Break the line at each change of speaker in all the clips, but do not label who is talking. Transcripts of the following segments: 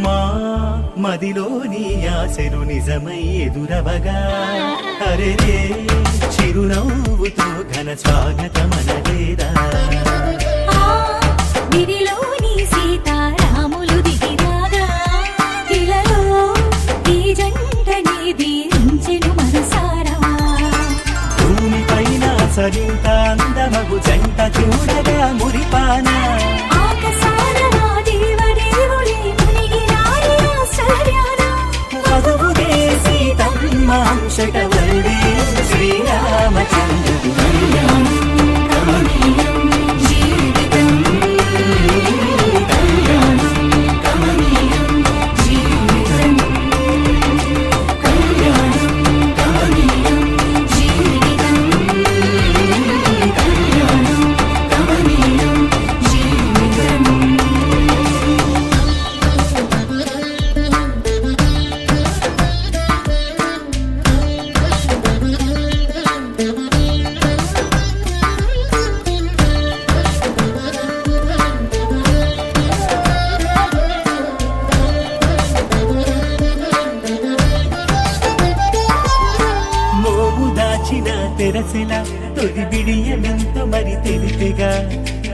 మా మదిలోని ఆశలు నిజమై ఎదురవగా అరే చిరునవ్వుతో ఘన స్వాగతమనలేదా
విధిలోని సీతారాములు దిగిరాగా ఇలలో ఈ జంటని దీవించెను మనసారా
భూమిపైన సరింత అందమగు జంట చూడగా మురిపానా వధువుగే సీతమ్మ అంశటవల్లి శ్రీరామచంద్రుడి కళ్యాణం కమనీయం జీవితం కళ్యాణం కమనీయం జీవితం కళ్యాణం కమనీయం జీవితం కళ్యాణం కమనీయం జీవితం తెరసిన తొలి బిడియమెంతో మరి తెలిపిగా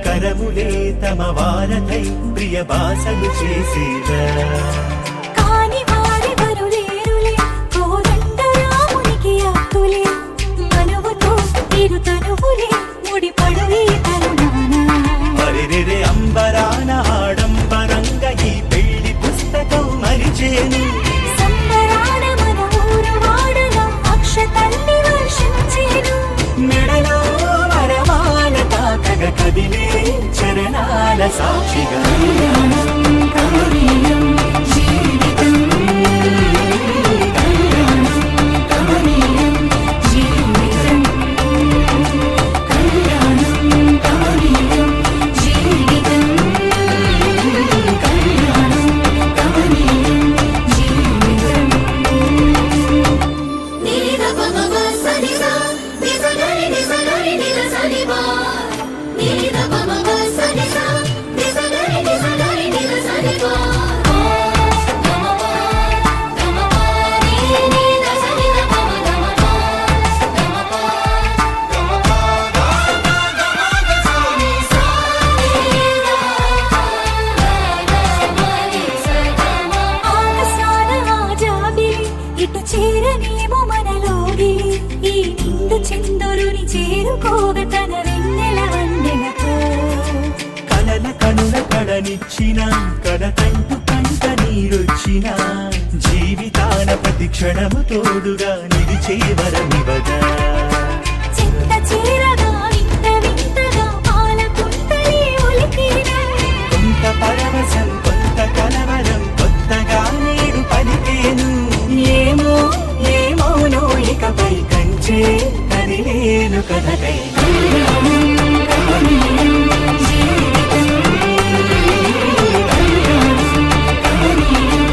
కరములే తమ వారతై ప్రియ భాషలు చేసేగా
కాని వారెవరు లేరులే కోదండ రామునికి అత్తులే మనువుతో ఇరు తనువులే ముడిపడు ఈ తరుణాన
అరెరెరె అంబరాన ఆడంబరంగా ఈ పెళ్లి పుస్తకం మరిచేను
సంబరాన మన ఊరు వాడల అక్షతల్లి వర్షించేను
మెడలో వరమాల తాకగ కదిలే చరణాల సాక్షిగా కళ్యాణం కమనీయం జీవితం కళ్యాణం కమనీయం జీవితం కళ్యాణం కమనీయం జీవితం కళ్యాణం కమనీయం జీవితం
ఇటు చేరనేమో మనలోగి ఈ నిండు చంద్రుని చేరుకోగ తన వెన్నెల వందెనతో
కలల కనుల కడనిచ్చిన కడతంటు కంట నీరొచ్చిన జీవితాన ప్రతి క్షణము తోడుగా నిలిచే వరమివగా
చింత చీరగా వింత వింతగా పాల కుంతలే ఒలికినా
కొంత పరవశం కొంత కలవరం కొత్తగా నేడు పలికేను ఏమో ఏమోనో ఇకపై కంచే కదిలేను కథకై కళ్యాణం కమనీయం జీవితం కళ్యాణం కమనీయం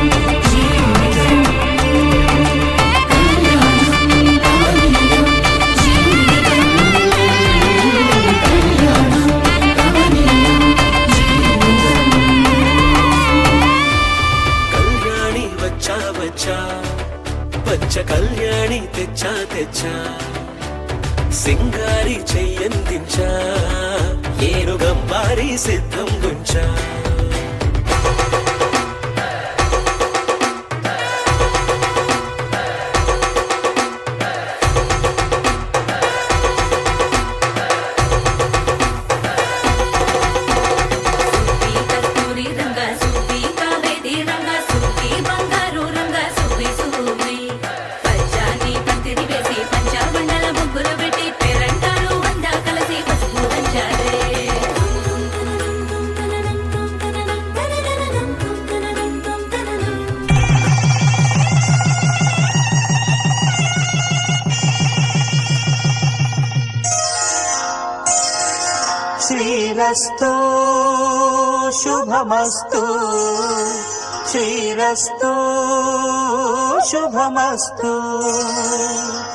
జీవితం కళ్యాణం కమనీయం జీవితం కళ్యాణం కమనీయం జీవితం కళ్యాణి వచ్చా వచ్చా వచ్చ కళ్యాణి తెచ్చా తెచ్చా సింగారి చెయ్యందించా ఏనుగంబారి సిద్ధం గుంచా శ్రీరస్తు శుభమస్తు శ్రీరస్తు శుభమస్తు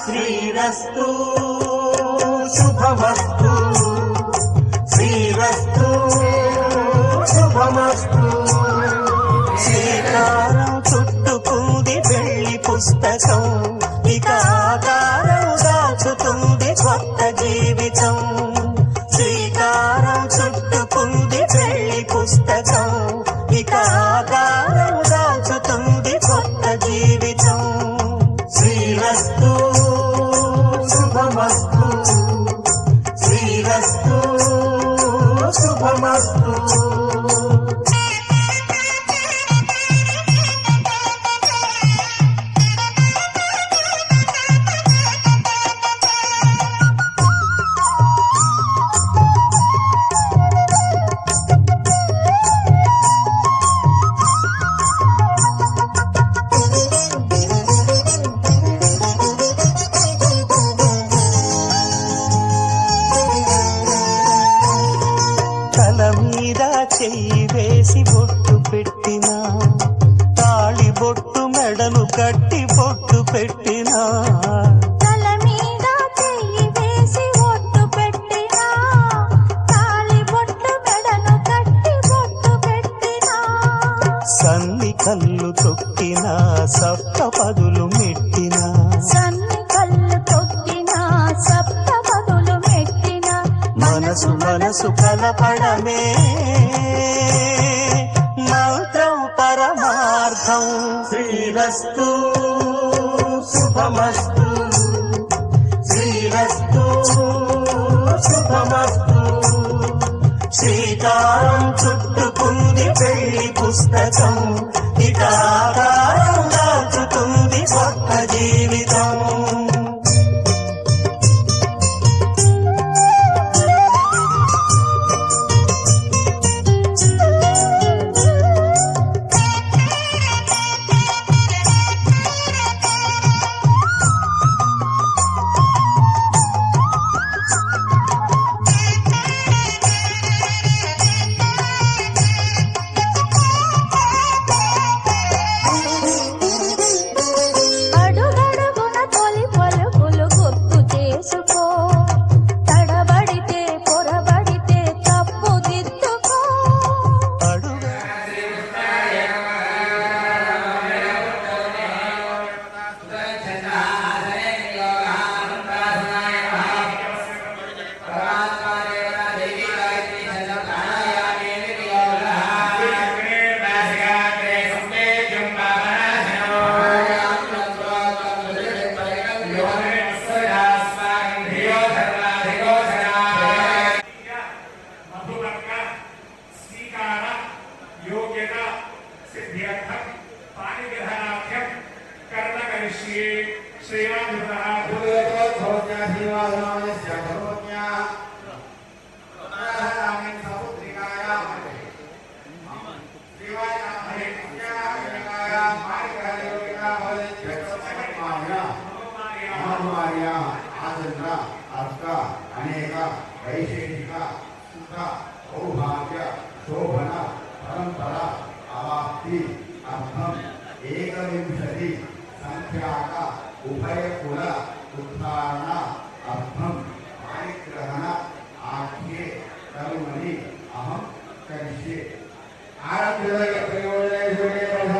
శ్రీరస్తు శుభమస్తు శ్రీరస్తు శుభమస్తు శ్రీకారం చుట్టుకుంది పెళ్లి పుస్తకం ఇక ఆకారం దాచుతుంది కొత్త జీవితం శ్రీకారం చుట్టుకుంది పెళ్లి పుస్తకం ఇక ఆకారం దాచుతుంది కొత్త జీవితం శ్రీరస్తు శుభమస్తు శ్రీరస్తు శుభమస్తు తల మీద చెయ్యి వేసి బొట్టు పెట్టినా తాళి బొట్టు మెడను కట్టి బొట్టు పెట్టినా
తల మీద చెయ్యి వేసి ఒట్టు పెట్టినా తాళి బొట్టు మెడను కట్టి బొట్టు పెట్టినా
సన్ని కళ్ళు తొక్కినా సప్త పదులు మెట్టినా
సన్ని కళ్ళు తొక్కినా సప్త పదులు మెట్టినా
మనసు మనసు కలపడమే మంత్రం పరమార్థం శ్రీరస్తు శుభమస్తు శ్రీరస్తు శుభమస్తు శ్రీకారం చుట్టుకుంది పెళ్లి పుస్తకం ఇక ఆకారం దాచుతుంది కొత్త జీవితం
అడుగడుగున తొలి పలుకులు గుర్తు చేసుకో తడబడితే పొరబడితే తప్పు దిద్దుకో
అడుగ
మధువర్గ స్వీకార యోగ్యత సిద్ధ్యర్థం పాణిగ్రహణార్థం కర్మ కరిష్యే శ్రీరామచంద్రः
అనేక వైశేషిక సుఖ సౌభాగ్య శోభన పరంపర అవాప్తి అర్థం ఏకవింశతి సంఖ్యాక ఉభయ కుల ఉత్థారణ అర్థం పాణిగ్రహణ ఆఖ్యే కర్మణి అహం కరిష్యే ఆరభ్య ప్రయోజనే
శ్రీరామ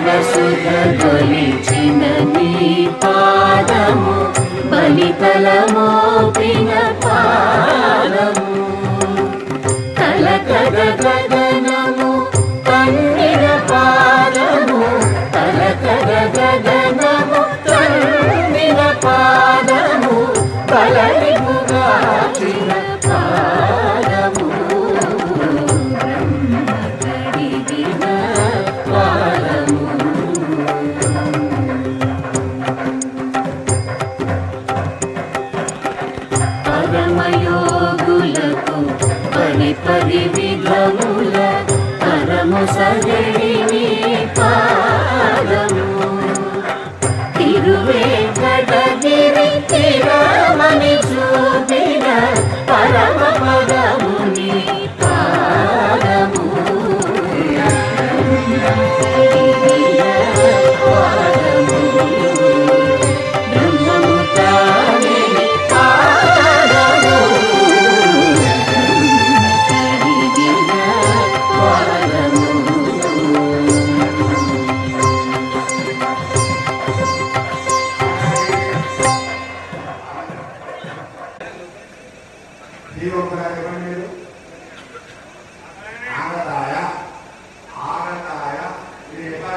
వసుధొలిచిన నీ పాదము బలితలమోపిన పాదము కలకద గగనము కన్నిన పాదము కలకద గగనము కన్నిన పాదము బలరిపుగాచిన పాదము బ్రహ్మ కడిగిన పాదము పరమయోగులకు పరి విధముల పరము సగడిని పాదము తిరువేంకటగిరి తిరమని చూపిన పరమ పదముని పాదము బ్రహ్మము తానే
ఒకసారి ఇవ్వండి మీరు. ఆగతాయ ఆగతాయ ఇది ఎక్కడ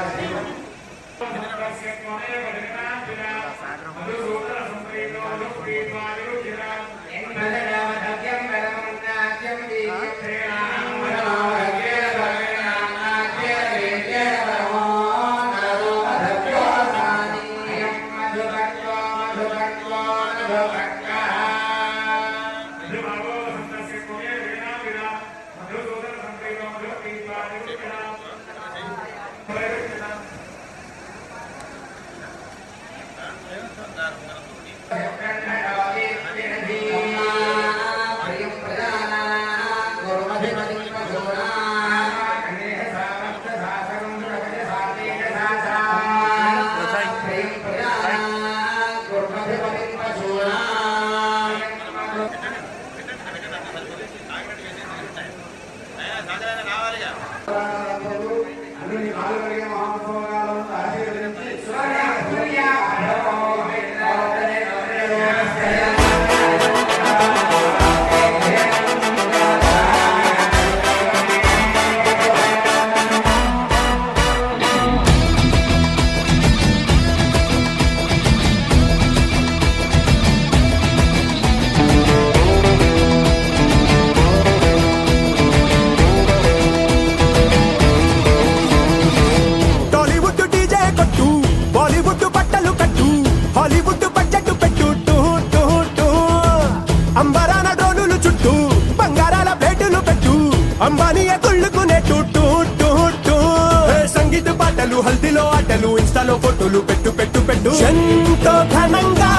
అంబానీయ కుళ్ళుకునే టూటూ టూ సంగీత పాటలు హల్దీలో ఆటలు ఇన్స్టాలో ఫోటోలు పెట్టు పెట్టు పెట్టు ఎంతో ఘనంగా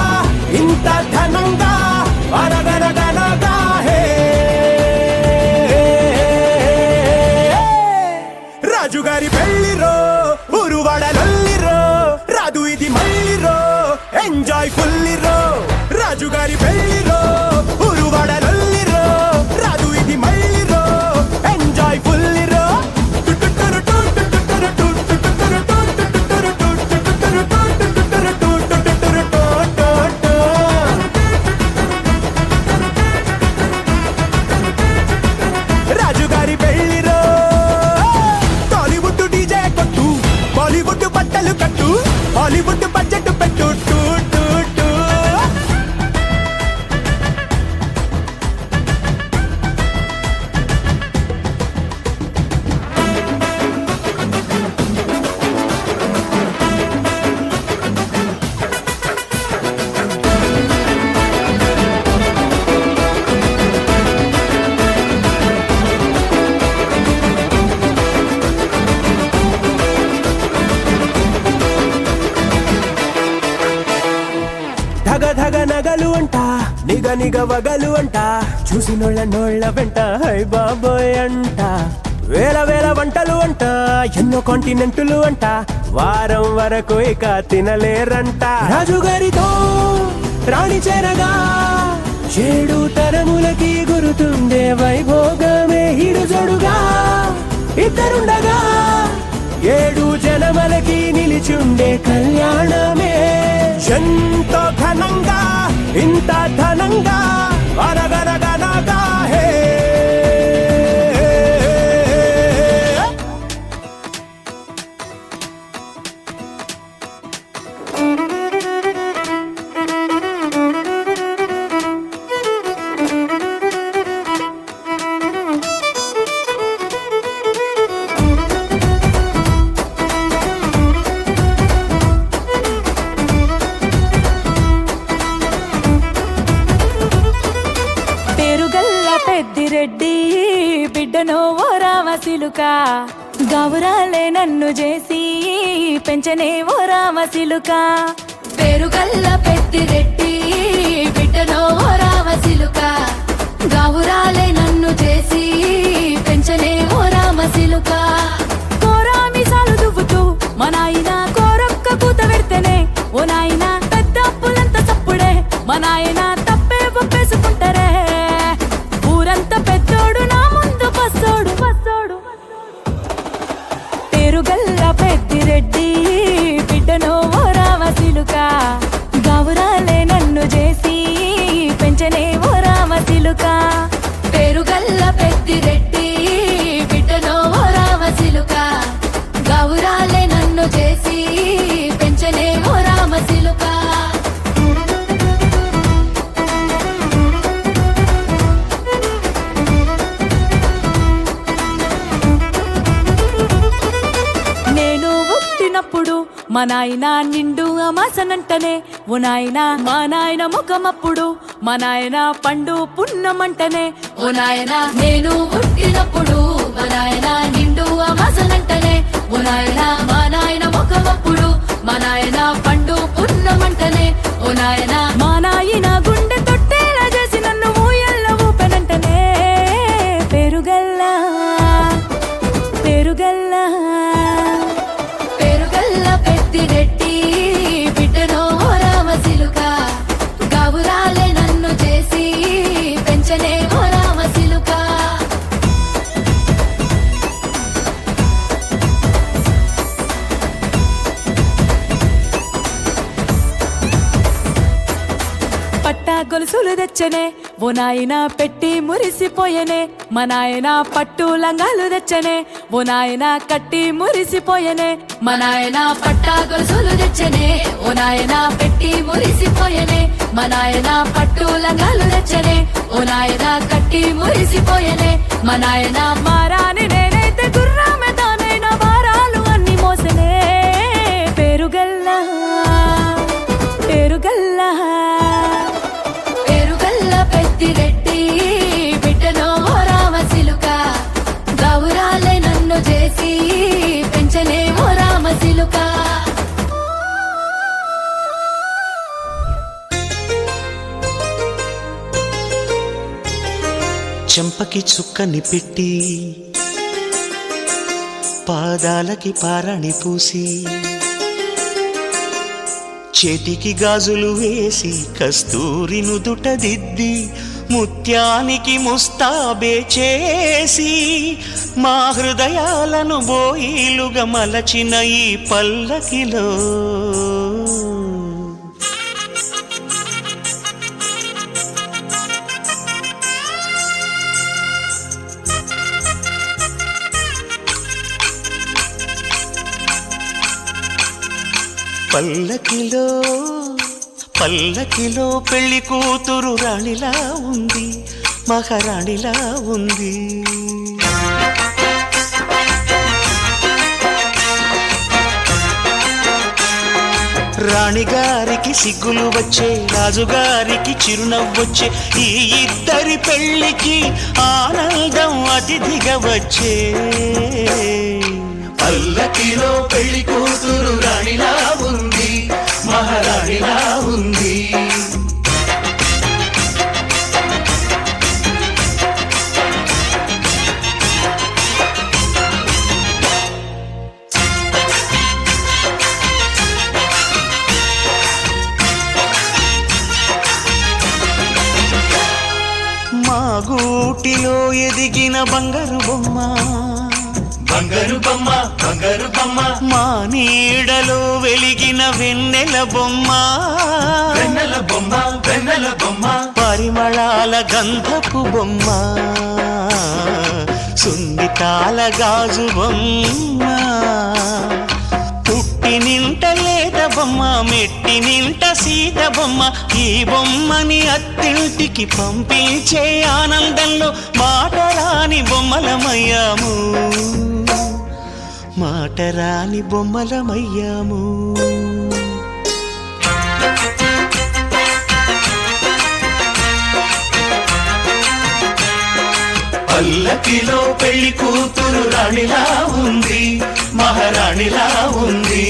ఇంత ఘనంగా అరగరగనగా హే రాజుగారి పెళ్లిరో ఊరువాడలొల్లిరో రాదు ఇది మళ్ళీరో ఎంజాయ్ ఫుల్లిరో రాజుగారి పెళ్లిరో ఊరువాడలొల్లిరో రాదు ఇది మళ్ళీరో ఎంజాయ్ ఫుల్లిరో రాజుగారి పెళ్లిరో టాలీవుడ్ డీజే కొట్టు బాలీవుడ్ బట్టలు కట్టు హాలీవుడ్ బడ్జెట్ పెట్టు టూ టూ టూ ధగ ధగ నగలు అంట నిగ నిగ వగలు అంట చూసినోళ్ళ నోళ్ళ వెంట హై బాబోయ్ అంట వేల వేల వంటలు అంట ఎన్నో కాంటినెంటులు అంట వారం వరకు ఇక తినలేరంట రాజుగారితో రాణి చేరగా 7 తరములకి గురుతుండే వైభోగమే హిడు జోడుగా ఇద్దరుండగా 7 జనమలకి నిలిచుండే కళ్యాణమే ఎంతో ఘనంగా ఇంత ఘనంగా అరగరగనగా హే
పెద్దిరెడ్డి బిడ్డనో ఓ రామసిలుక గౌరాలే నన్ను చేసి పెంచనే ఓ రామసిలుక పేరుగల్ల పెద్దిరెడ్డి బిడ్డనో ఓ రామసిలుక గౌరాలే నన్ను చేసి పెంచనే ఓ రామసిలుక కోరామిసాలు దువ్వుతూ మా నాయన కోరొక్క కూత పెడితేనే ఓ నాయన పెద్ద అప్పులంత చప్పుడే మా నాయన తప్పే ఒప్పేసుకుంటారే ఊరంతా పెద్దోడు నా ముందు పచ్చోడు పచ్చోడు పేరుగల్ల పెద్దిరెడ్డి బిడ్డనో ఓ రామసిలుక గౌరాలే నన్ను చేసి పెంచనే ఓ రామసిలుక మా నాయన నిండు అమాసనంటనే ఓ నాయన మా నాయన ముఖమప్పుడు మా నాయన పండు పున్నమంటనే ఓ నాయన నేను పుట్టినప్పుడు మా నాయన నిండు అమాసనంటనే ఓ నాయన మా నాయన ముఖమప్పుడు మా నాయన పండు పున్నమంటనే ఓ నాయన మా నాయన గుండె తొట్టేలా చేసి నన్ను ఊయల్ల ఊపెనంటనే పెరుగల్లా పెరుగల్లా పెరుగల్ల పెద్దిరెడ్డి బిడ్డనో రామసిలుక గౌరాలే నన్ను చేసి పెంచనే ఓ రామసిలుక పట్టా గొలుసులు తెచ్చనే ఓ నాయన పెట్టి మురిసిపోయనే మా నాయన పట్టు లంగాలు తెచ్చనే ఓ నాయన కట్టి మురిసిపోయనే మా నాయన పట్టా గొలుసులు తెచ్చనే ఓ నాయన పెట్టి మురిసిపోయనే మా నాయన పట్టు లంగాలు తెచ్చనే ఓ నాయన కట్టి మురిసిపోయనే మా నాయన మారాని నేనైతే గుర్రామె తానైన భారాలు అన్ని మోసనే పెరుగల్లా పెరుగల్లా పెరుగల్ల పెద్దిరెడ్డి బిడ్డనో రామసిలుక గౌరాలే నన్ను చేసి పెంచనే ఓ రామసిలుక
చెంపకి చుక్కని పెట్టి పాదాలకి పారాణి పూసి చేతికి గాజులు వేసి కస్తూరి నుదుట దిద్ది ముత్యానికి ముస్తాబే చేసి మా హృదయాలను బోయిలుగా మలచిన ఈ పల్లకిలో పల్లకిలో పల్లకిలో పెళ్లి కూతురు రాణిలా ఉంది మహారాణిలా ఉంది రాణిగారికి సిగ్గులు వచ్చే రాజుగారికి చిరునవ్వొచ్చే ఈ ఇద్దరి పెళ్లికి ఆనందం అతిథిగా వచ్చే పల్లకిలో పెళ్లి కూతురు రాణిలా ఉంది మహారాణిలా ఉంది మా గూటిలో ఎదిగిన బంగారు బొమ్మ బంగారు బొమ్మ బంగారు బొమ్మ మా నీడలో వెలిగిన వెన్నెల బొమ్మ వెన్నెల బొమ్మ వెన్నెల బొమ్మ పరిమళాల గంధపు బొమ్మ సున్నితాల గాజు బొమ్మ పుట్టి నింట లేత బొమ్మ మెట్టి నింట సీత బొమ్మ ఈ బొమ్మని అత్తింటికి పంపించే ఆనందంలో మాటరాని బొమ్మలమయ్యాము మాటరాని బొమ్మలమయ్యాము పల్లకిలో పెళ్లి కూతురు రాణిలా ఉంది మహారాణిలా ఉంది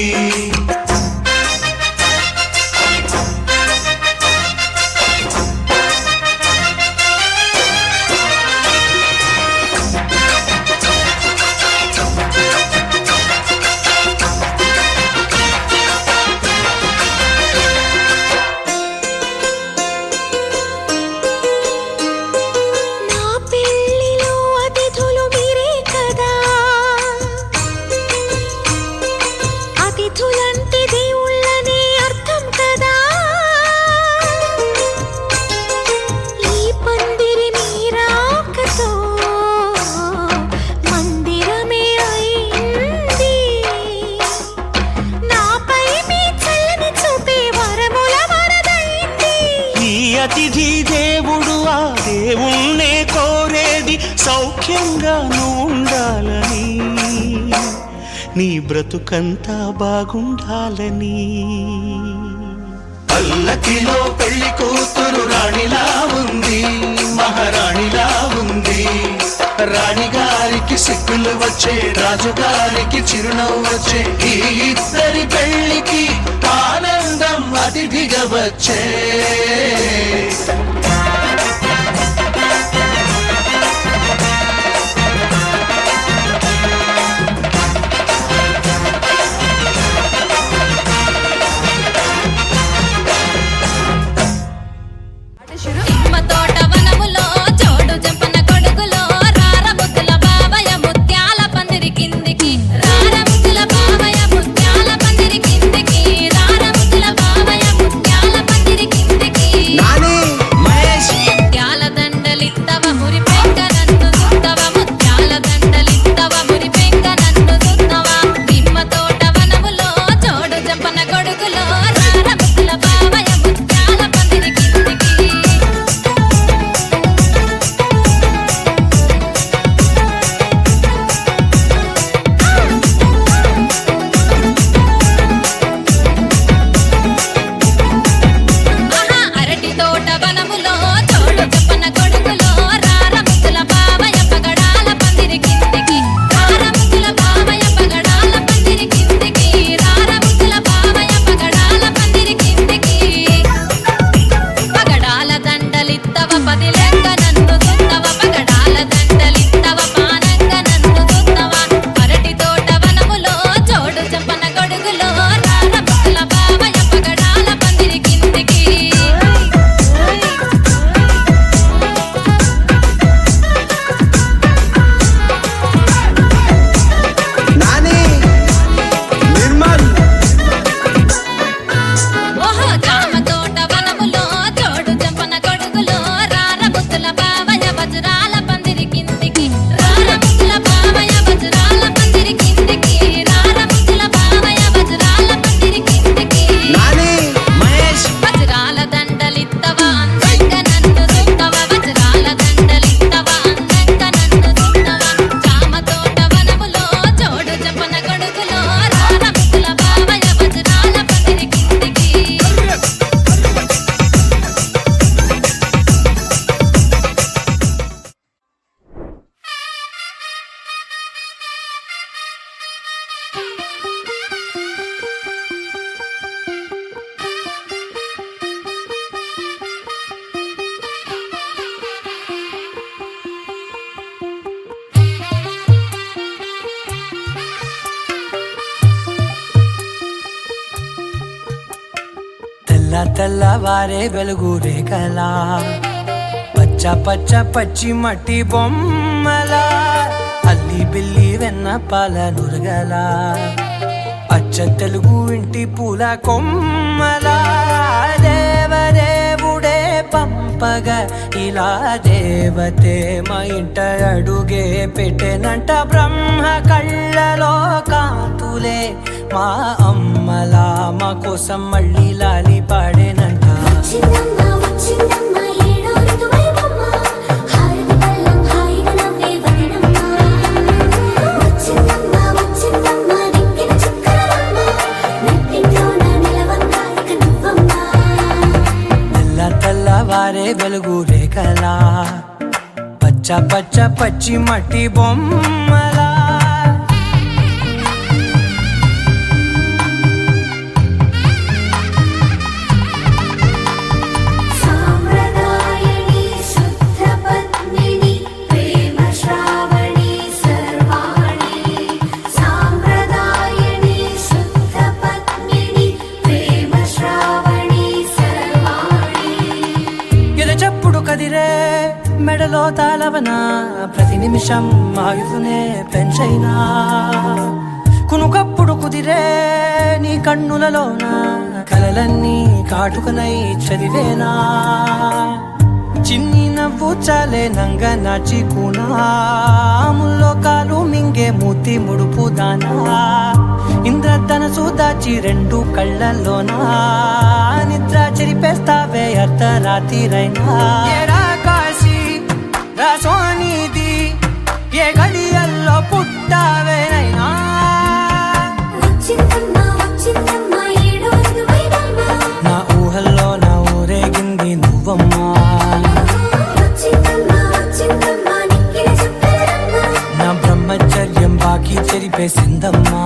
అతిథి దేవుడు ఆ దేవుణ్ణే కోరేది సౌఖ్యంగా నువ్వు ఉండాలని
నీ బ్రతుకంతా బాగుండాలని. పల్లకిలో పెళ్లి కూతురు రాణిలా ఉంది, మహారాణిలా ఉంది. రాణిగారికి సిగ్గులు వచ్చే, రాజుగారికి చిరునవ్వు వచ్చే, ఈ ఇద్దరి పెళ్లికి ఆనందం అతిథిగా వచ్చే.
తెల్లవారే వెలుగు రేఖలా, పచ్చ పచ్చ పచ్చి మట్టి బొమ్మలా, అల్లి బిల్లి వెన్న పాల నురగలా, అచ్చ తెలుగు ఇంటి పూల కొమ్మలా. దేవదేవుడే పంపగా ఇలా దేవతే మా ఇంట అడుగే పెట్టెనంట. బ్రహ్మ కళ్ళలో కాంతులే మా అమ్మలా మా కోసం మళ్ళీ లాలి పాడేనంట. తెల్లవారే వెలుగు రేఖలా, పచ్చ పచ్చ పచ్చి మట్టి బొమ్మలా. కదిరే మెడలో తాళవన, ప్రతి నిమిషం ఆయుధునే పెంచైనా. కునుకప్పుడు కుదిరే నీ కన్నులలోన, కలలన్నీ కాటుకనై చదివేనా. చిన్ని నవ్వు చాలే నంగ నాచి కూనాముల్లో కాలు మింగే మూతి ముడుపు దానా. ఇంద్రధనసు దాచి రెండు కళ్ళల్లోనా, నిద్ర చెరిపేస్తావే అర్ధరాత్రిరైనా. ఏడా కాశీ రాసోనిది, ఏ గడియల్లో పుట్టావేనైనా. నా బ్రహ్మచర్యం బాకీ చెరిపేసిందమ్మా.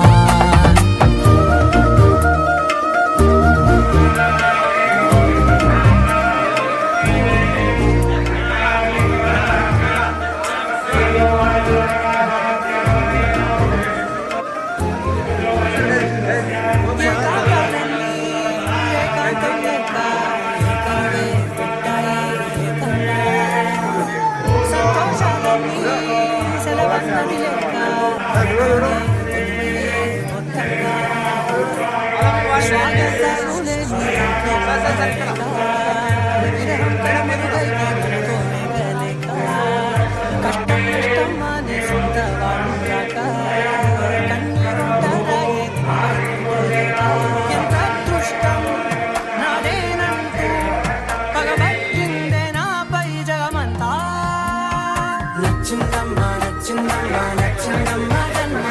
నచ్చిందమ్మా నచ్చిందమ్మా నచ్చిందమ్మా జన్మ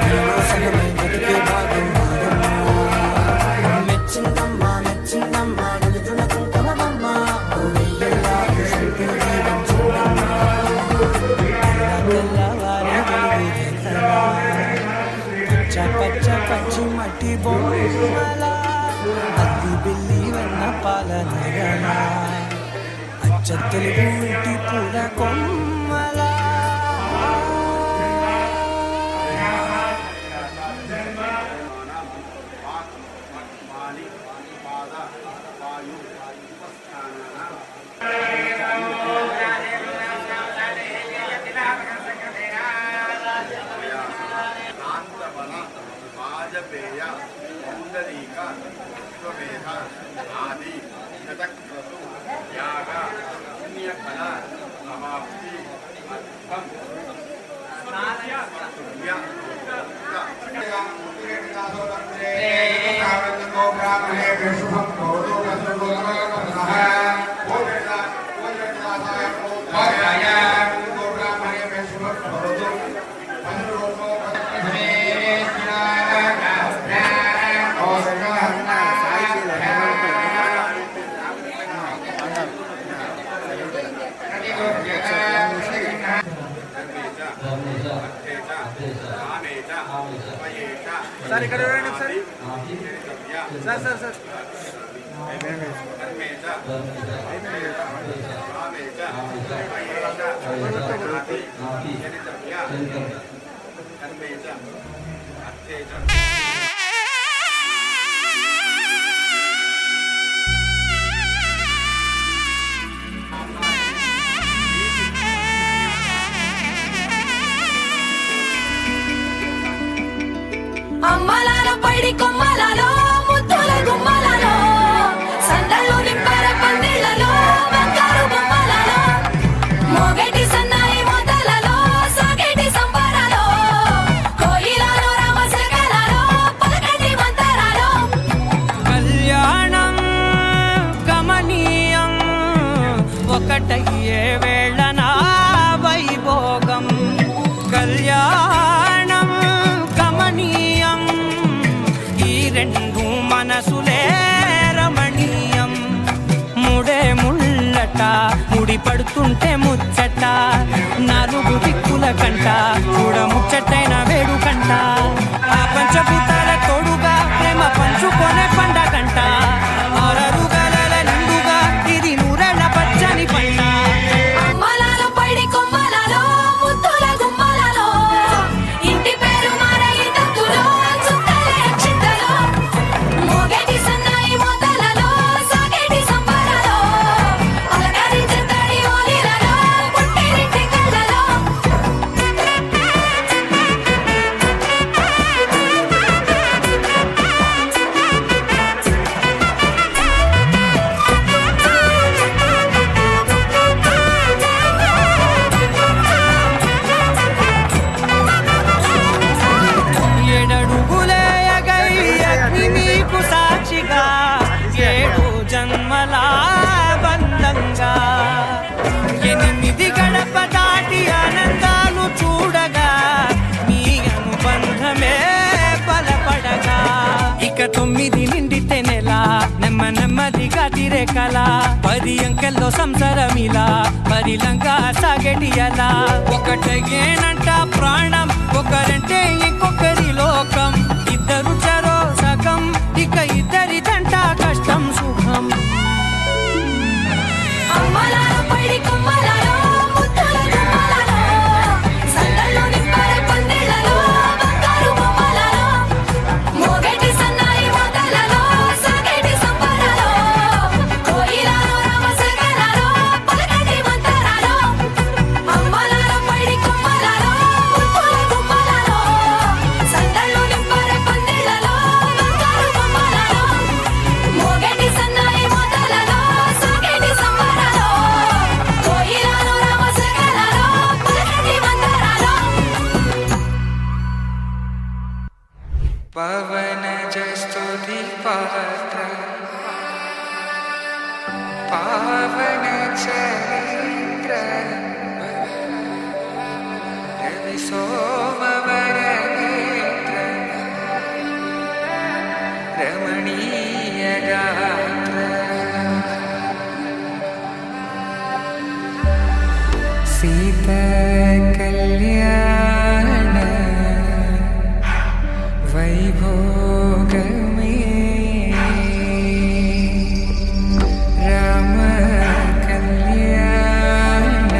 నీలో సగమై బతికే భాగ్యం నాదమ్మా. మెచ్చిందమ్మా మెచ్చిందమ్మా నిలుచున్న కుంకుమమ్మా ఓ వెయ్యల్లా కృష్ణుడి జీవించిందమ్మా. తెల్లవారి వెలుగుదెత్తలా పచ్చ పచ్చ పచ్చి మట్టి బొమ్మల అద్ది బిల్లి వెన్న పాల నగల అచ్చ తెలుగు ఇంటి పూల కొమ్మల.
వాజపేయ పుండరీక విశ్వమేధ ఆది శతక్రతు యాగ పుణ్యఫల సమాప్తి అర్థం
సార్ ఇక్కడ చూడండి ఒకసారి. సార్ సార్ సార్
అమ్మలాల పైడి కొమ్మలలో ముద్దుల గుమ్మలలో సందళ్ళు నింపార పందిళ్ళలో బంగారు బొమ్మలలో మోగేటి సన్నాయి మొదలలో సాగేటి సంబరాలో కోయిలలో రామశకలలో పలకటి మంతరాలో.
కళ్యాణం గమనీయం ఒకటయ్యే వేళ నా వైభోగం. కళ్యాణం గమనీయం ఈ రెండు మనసులే రమణీయం. ముడే ముళ్ళట ముడి పడుతుంటే ముచ్చట నాలుగు దిక్కుల కంట చూడ ముచ్చటైన వేడుకంట. ఆ పంచభూతాల తోడుగా ప్రేమ పంచుకొనే పండగంట. ఆరరుగల నిండుగా ఇది నూరెళ్ళ పచ్చని పంట.
అమ్మలాల పైడి కొమ్మలలో ముద్దుల గుమ్మలలో ఇంటి పేరు మారయి తంతులో చుక్కలే అక్షింతలో మోగేటి సన్నాయి మొదలలో సాగేటి సంబరాలో అలకరించే తడి ఓలిలలో
తీరే కళ 10 అంకెల్లో సంసారమిలా 10 లంగా సాగేటి అలా ఒకటేనంట ప్రాణం ఒకరంటే ఇంకొకరి లోకం ఇద్దరు చరో సగం ఇక ఇద్దరి జంట కష్టం సుఖం
అమ్మలారో పడి కొమ్మలారో ముత్తుల గుమ్మలారో సందల్లో నింపార పందిళ్ళలో బంగారు బొమ్మలారో మోగేటి సన్నాయి మోతలలో సాగేటి సంబరాలో కోయిలారో రామసగలారో పలకటి మంతరాలో అమ్మలారో పడి కొమ్మలారో ముత్తుల గుమ్మలారో సందల్లో నింపార పందిళ్ళలో బంగారు బొమ్మలారో మోగేటి సన్నాయి మోతలలో సాగేటి సంబరాలో కోయిలారో రామసగలారో పలకటి మంతరాలో
పవన జస్తుతి పాత్ర పావన చరిత్ర రవి సోమవర నేత్ర రమణీయ గాత్ర సీత కళ్యాణ వైభోగమే రామ కళ్యాణ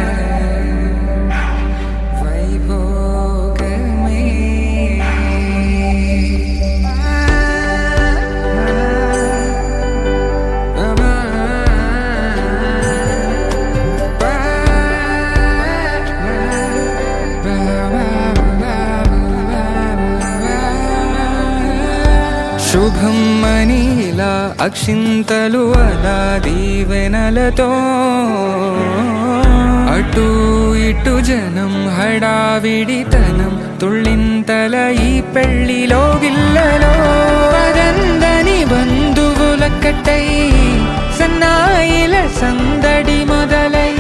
వైభోగమే శుభం మనీలా అక్షింతలు అలా దీవెనలతో అటు ఇటు జనం హడావిడితనం తుళ్ళింతల ఈ పెళ్లిలో గిల్లలో పదందని బంధువుల కట్టై సన్నాయిల సందడి మొదలై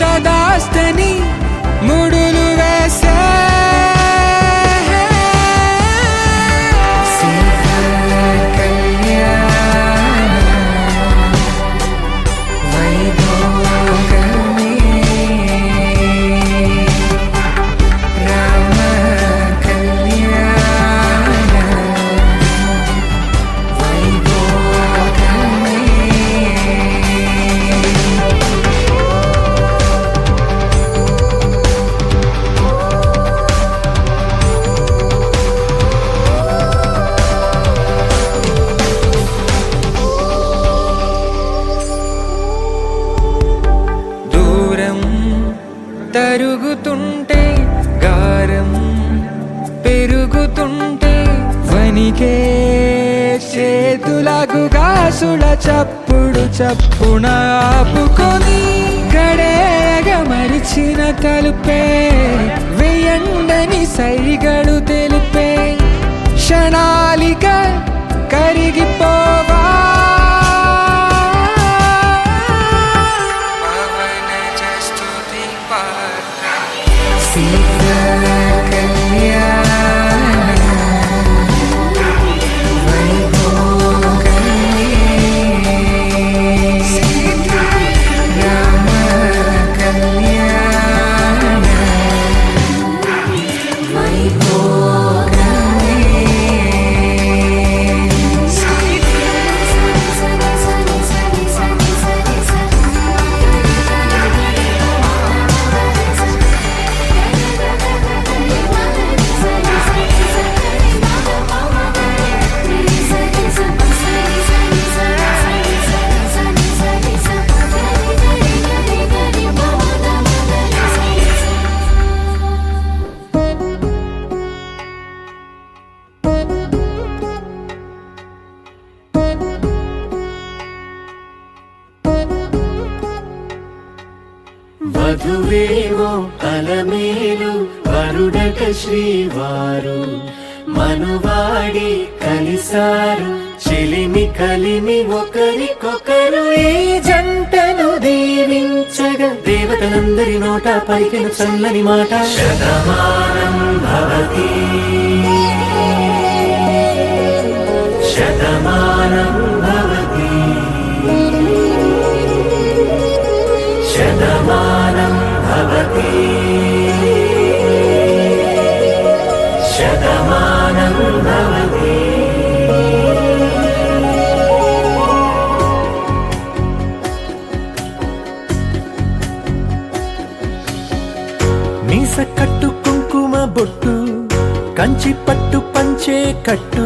తదాస్తని ముడులు వేసే తరుగుతుంటే గారం పెరుగుతుంటే వనికే చేతులకు గాసుల చప్పుడు చప్పున ఆపుకొని గడేగ మరిచిన తలుపే వెయ్యండని సైగడు తెలిపే క్షణాలిక కరిగిపోవా
వధువేమో అలమేలు వరుడక శ్రీవారు మనువాడి కలిసారు చెలిమి కలిమి ఒకరికొకరు ఈ జంటను దీవించగా దేవతలందరి నోట పలికిన చల్లని మాట శతమానం భవతి శతమానం భవతి శతమానం భవతి శతమానం భవతి.
మీస కట్టు కుంకుమ బొట్టు కంచి పట్టు పంచే కట్టు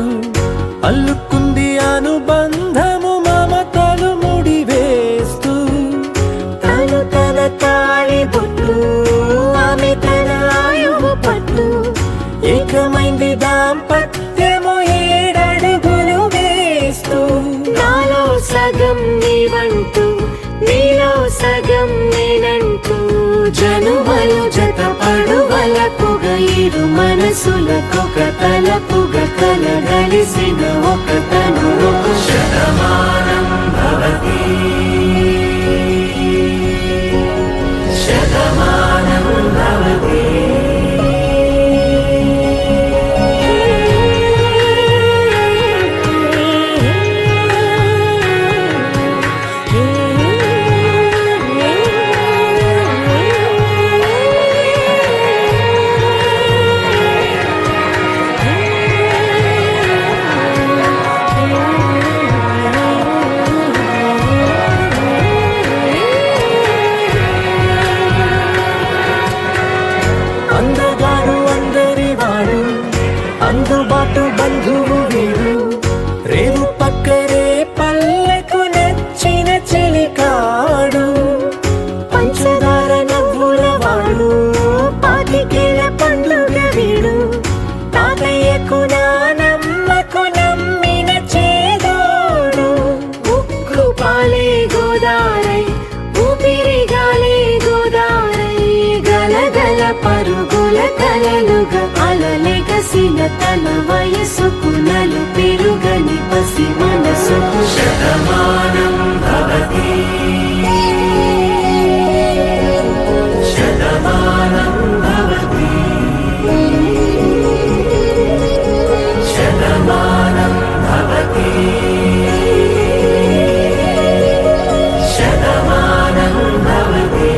అల్లుకుంది అనుబంధము మమతలు ముడివేస్తూ
తను తన తాళి బొట్టు ఆమె తన ఆయువు పట్టు
ఏకమైంది దాంపత్యము 7 అడుగులు వేస్తూ
నాలో సగం నీవంటూ నీలో సగం నేనంటూ జనుమలు జత పడువలపుగ ఇరు మనసులకొక తలపుగ కలగలిసిన ఒక తను
శతమానం భవతి శతమానం భవతి.
అందగాడు అందరి వాడు అందుబాటు బంధువు వీడు రేవు పక్కరే పల్లెకు నచ్చిన చెలికాడు
పంచదార నవ్వుల వాడు పాతికేల పండుగ వీడు తాతయ్యకు నానమ్మకు నమ్మిన చేదోడు ఉక్కు పాలే గోదారై ఊపిరిగాలే గోదారై గలగల పరుగుల కలలుగా అలలెగసిన తన వయసుకు నలు పెరుగని పసి మనసుకు
శతమానం భవతి శతమానం భవతి శతమానం భవతి శతమానం భవతి.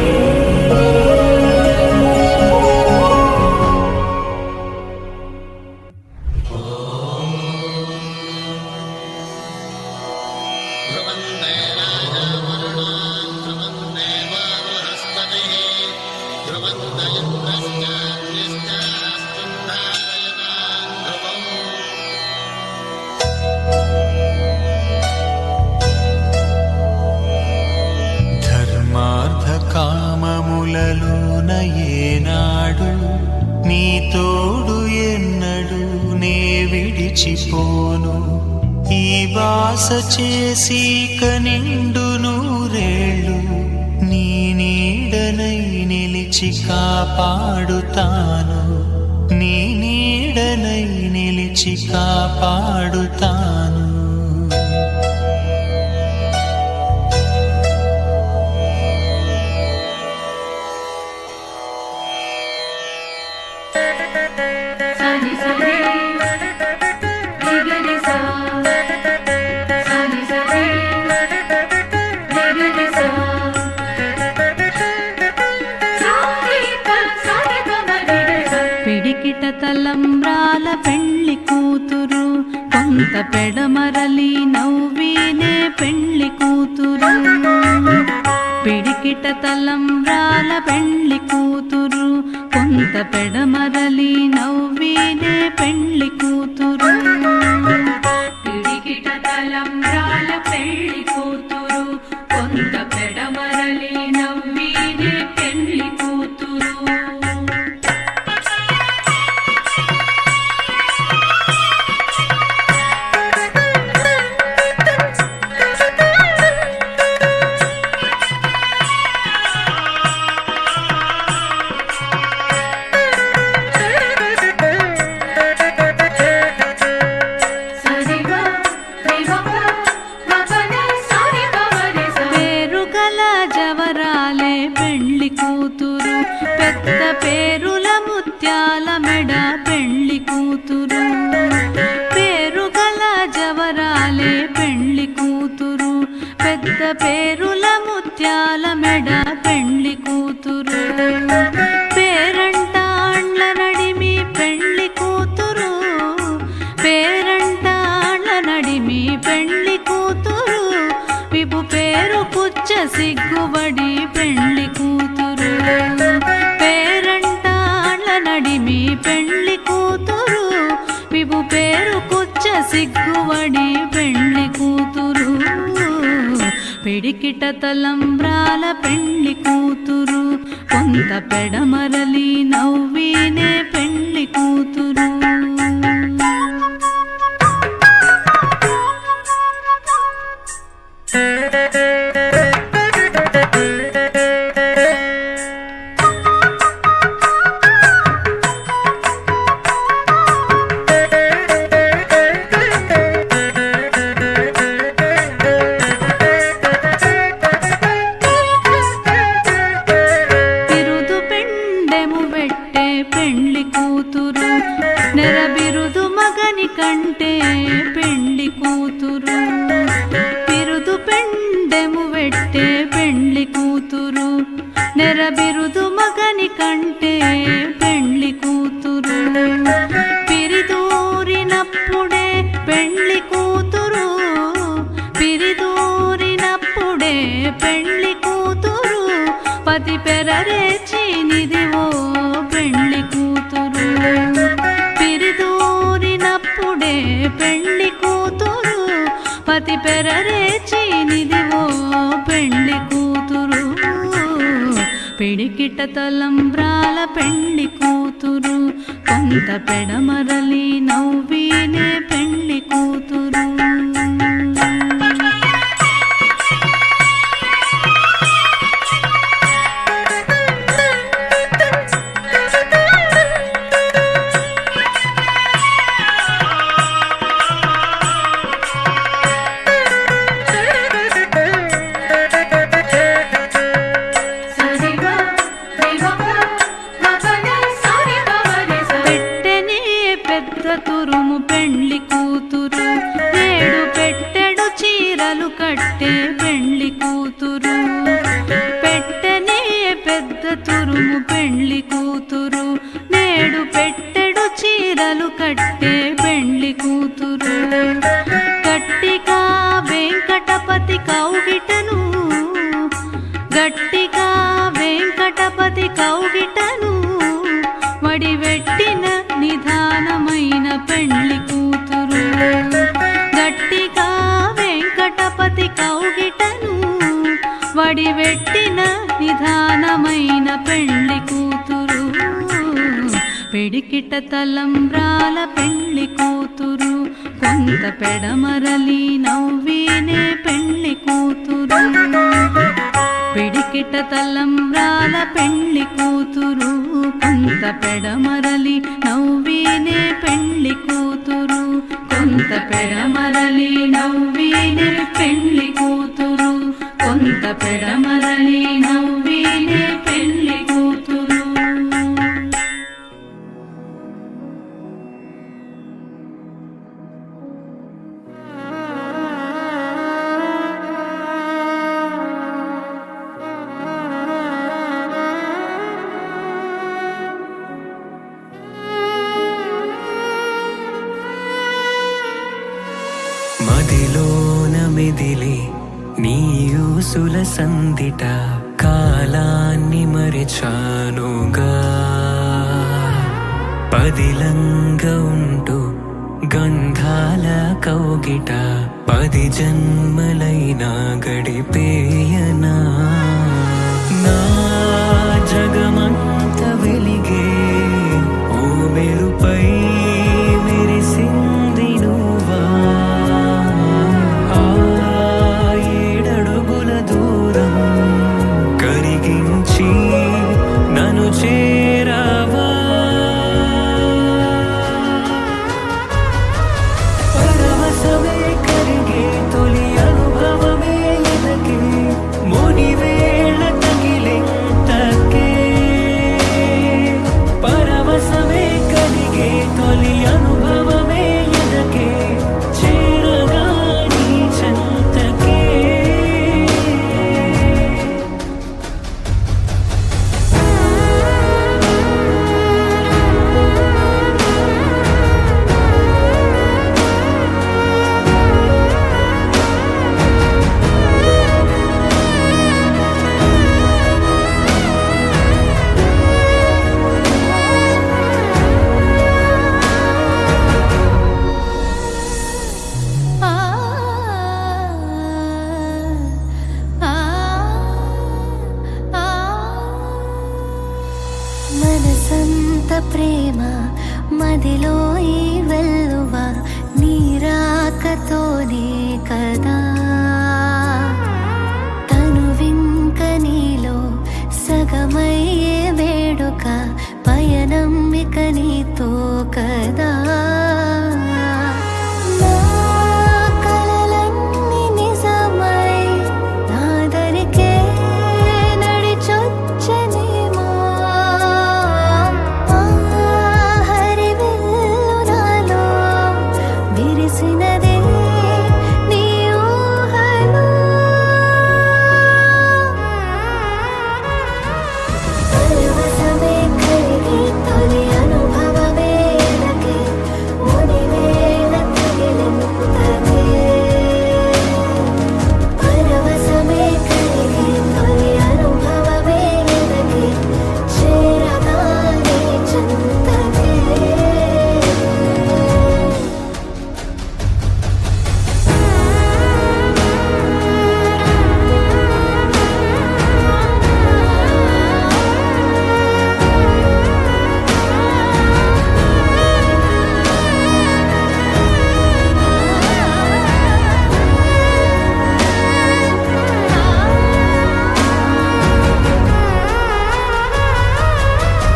ధర్మార్థ కామములలోన ఏనాడు నీ తోడు ఎన్నడు నే విడిచిపోను ఈ బాస చేసి కనిండు నూరేళ్ళు నీ నీడనై నిలిచి కాపాడుతాను నీ నీడనై నిలిచి కాపాడుతాను.
సని సని నిగని సా సని సని నిగని సా
పిడికిట తలంబ్రాల పెళ్లి కూతురు కొంత పెడమరలి నవ్వీనే పెళ్లి కూతురు పిడికిట తలంబ్రాల పెళ్లి కూతురు కొంత పెడమరలి నవ్వీనే పెళ్లి కూతురు పిడికిట తలంబ్రాల పెళ్లి కూతురు కొంత పెడమరలి నవ్వీనే పెళ్లి కూతురు. పేరుగల జవరాలే పెళ్లి కూతురు పెద్ద పేరుల ముత్యాల మెడ పెళ్లి కూతురు పేరుగల జవరాలే పెళ్లి కూతురు పెద్ద పేరుల ముత్యాల మెడ పెళ్లి పిడికిట తలంబ్రాల పెండ్లి కూతురు కొంత పెడమరలి నవ్వినే పెండ్లి కూతురు పెండ్లి కూతురు నెరబిరుదు మగని కంటే పెండ్లి కూతురు బిరుదు పెండెము వెట్టే పెండ్లి కూతురు నెరబిరుదు మగని కంటే పెండ్లి కూతురు పిరిదూరినప్పుడే పెండ్లి కూతురు పిరిదూరినప్పుడే పెండ్లి కూతురు పతి పెరరేచినిదివో పెండ్లి కూతురు పిరిదూరినప్పుడే పెండ్లి కూతురు పతి పెరరేచినిదివో పెండ్లి కూతురు పిడికిట తలంబ్రాల పెండ్లి కూతురు కొంత పెడమరలి నవ్వినే పెండ్లి కూతురు తురుము పెండ్లి కూతురు ఏడు పెట్టెడు చీరలు కట్టే పెండ్లి కూతురు పెట్టెనే పెద్ద తురుము పెండ్లి కూతురు నేడు పెట్టెడు చీరలు కట్టే పెండ్లి కూతురు గట్టిగా వెంకటపతి కౌగిటను గట్టిగా వెంకటపతి కౌగిటను వడివెట్టిన నిధానమైన పెండ్లి కూతురు గట్టిగా వెంకటపతి కౌగిటను వడివెట్టిన నిధానమైన పెండ్లి కూతురు పిడికిట తలంబ్రాల పెండ్లి కూతురు కొంత పెడమరలి నవ్వినే పెండ్లి కూతురు పిడికిట తలంబ్రాల పెండ్లి కూతురు కొంత పెడమరలి నవ్వినే పెండ్లి కూతురు కొంత పెడమరలి నవ్వినే పెండ్లి కూతురు కొంత పెడమరలి నవ్వినే పెండ్లి కూతురు
మదిలోన మెదిలి నీ యూసుల సందిట కాలాన్ని మరిచానుగా పదిలంగా ఉంటూ గంధాల కౌగిట 10 జన్మలైనా గడిపేయనా నా జగమంత వెలిగే ఓ మెరుపై మెరిసింది నువ్వా ఆ 7 అడుగుల దూరం కరిగించి నన్ను చేరావా పరవశమే కరిగే తొలి అనుభవమే ఎనకే ముని
మనసంత ప్రేమ మదిలో ఈ వెల్లువ నీరాకతోనే కదా తను వింక నీలో సగమయ్యే వేడుక పయనం ఇక నీతో కదా నా కలలన్నీ నిజమై నా దరికే నడిచొచ్చనేమో ఆ హరివిల్లు నాలో విరిసినదే నీ ఊహలో పరవశమే కలిగి తొలి అనుభవమే ఎనకే మునివేళ తగిలింతకే పరవశమే కలిగి తొలి అనుభవమే ఎనకే చేరగానే చెంతకే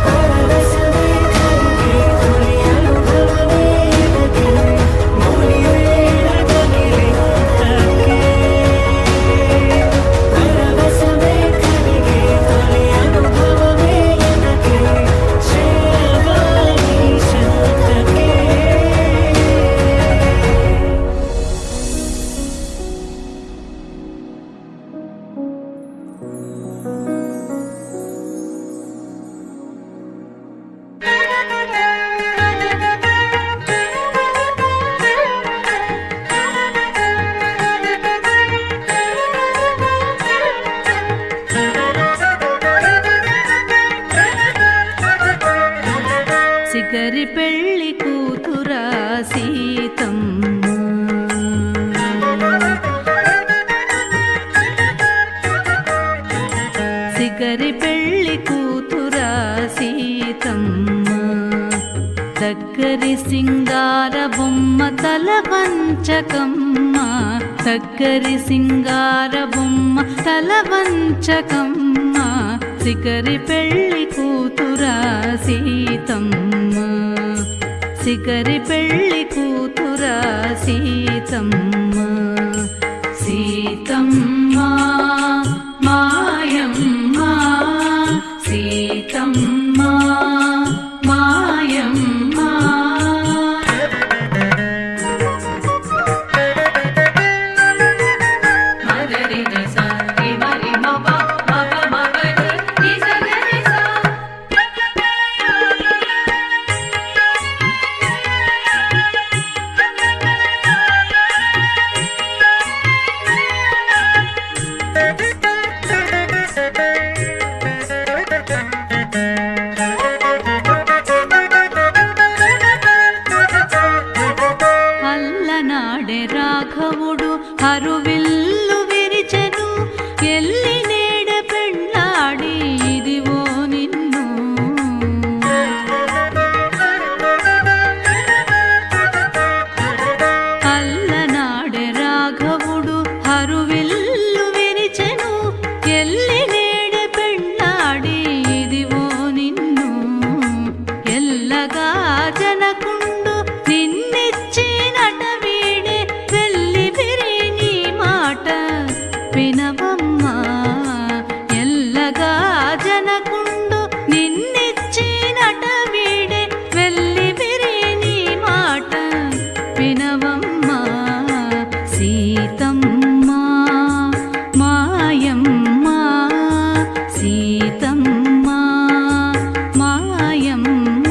పరవశమే కలిగి తొలి అనుభవమే ఎనకే మునివేళ తగిలింతకే పరవశమే కలిగి తొలి అనుభవమే ఎనకే చేరగానే చెంతకే
సిగరి పెళ్లి కూతురా సీతమ్మ సిగరి పెళ్లి కూతురా సీతమ్మ దగ్గరి సింగార బొమ్మ తల వంచకమ్మ దగ్గరి సింగార బొమ్మ తల వంచకమ్మ సిగరి పెళ్లి కూతురా సీతమ్మ సిగరి పెళ్లి కూతురా సీతమ్మ సీతమ్మ మాయమ్మ సీతమ్మ మాయమ్మ మగరి నిస మరి మగ మగ మగరి నిస గరిస అల్లనాడే రాఘవుడు హరువిల్లు విరిచెను ఎల్లి నేడ పెళ్ళాడి ఇదివో నిన్ను అల్లనాడే రాఘవుడు హరువిల్లు విరిచెను ఎల్లి నేడ పెళ్ళాడి ఇదివో నిన్ను ఎల్లగా జనకుండు నిన్నిచ్చినట వీడే వెళ్ళి విరి నీ మాట వినవమ్మా ఎల్లగా జనకుండు నిన్నిచ్చినట వీడే వెళ్ళి విరి నీ మాట వినవమ్మా సీతమ్మ మాయమ్మ సీతమ్మ మాయమ్మ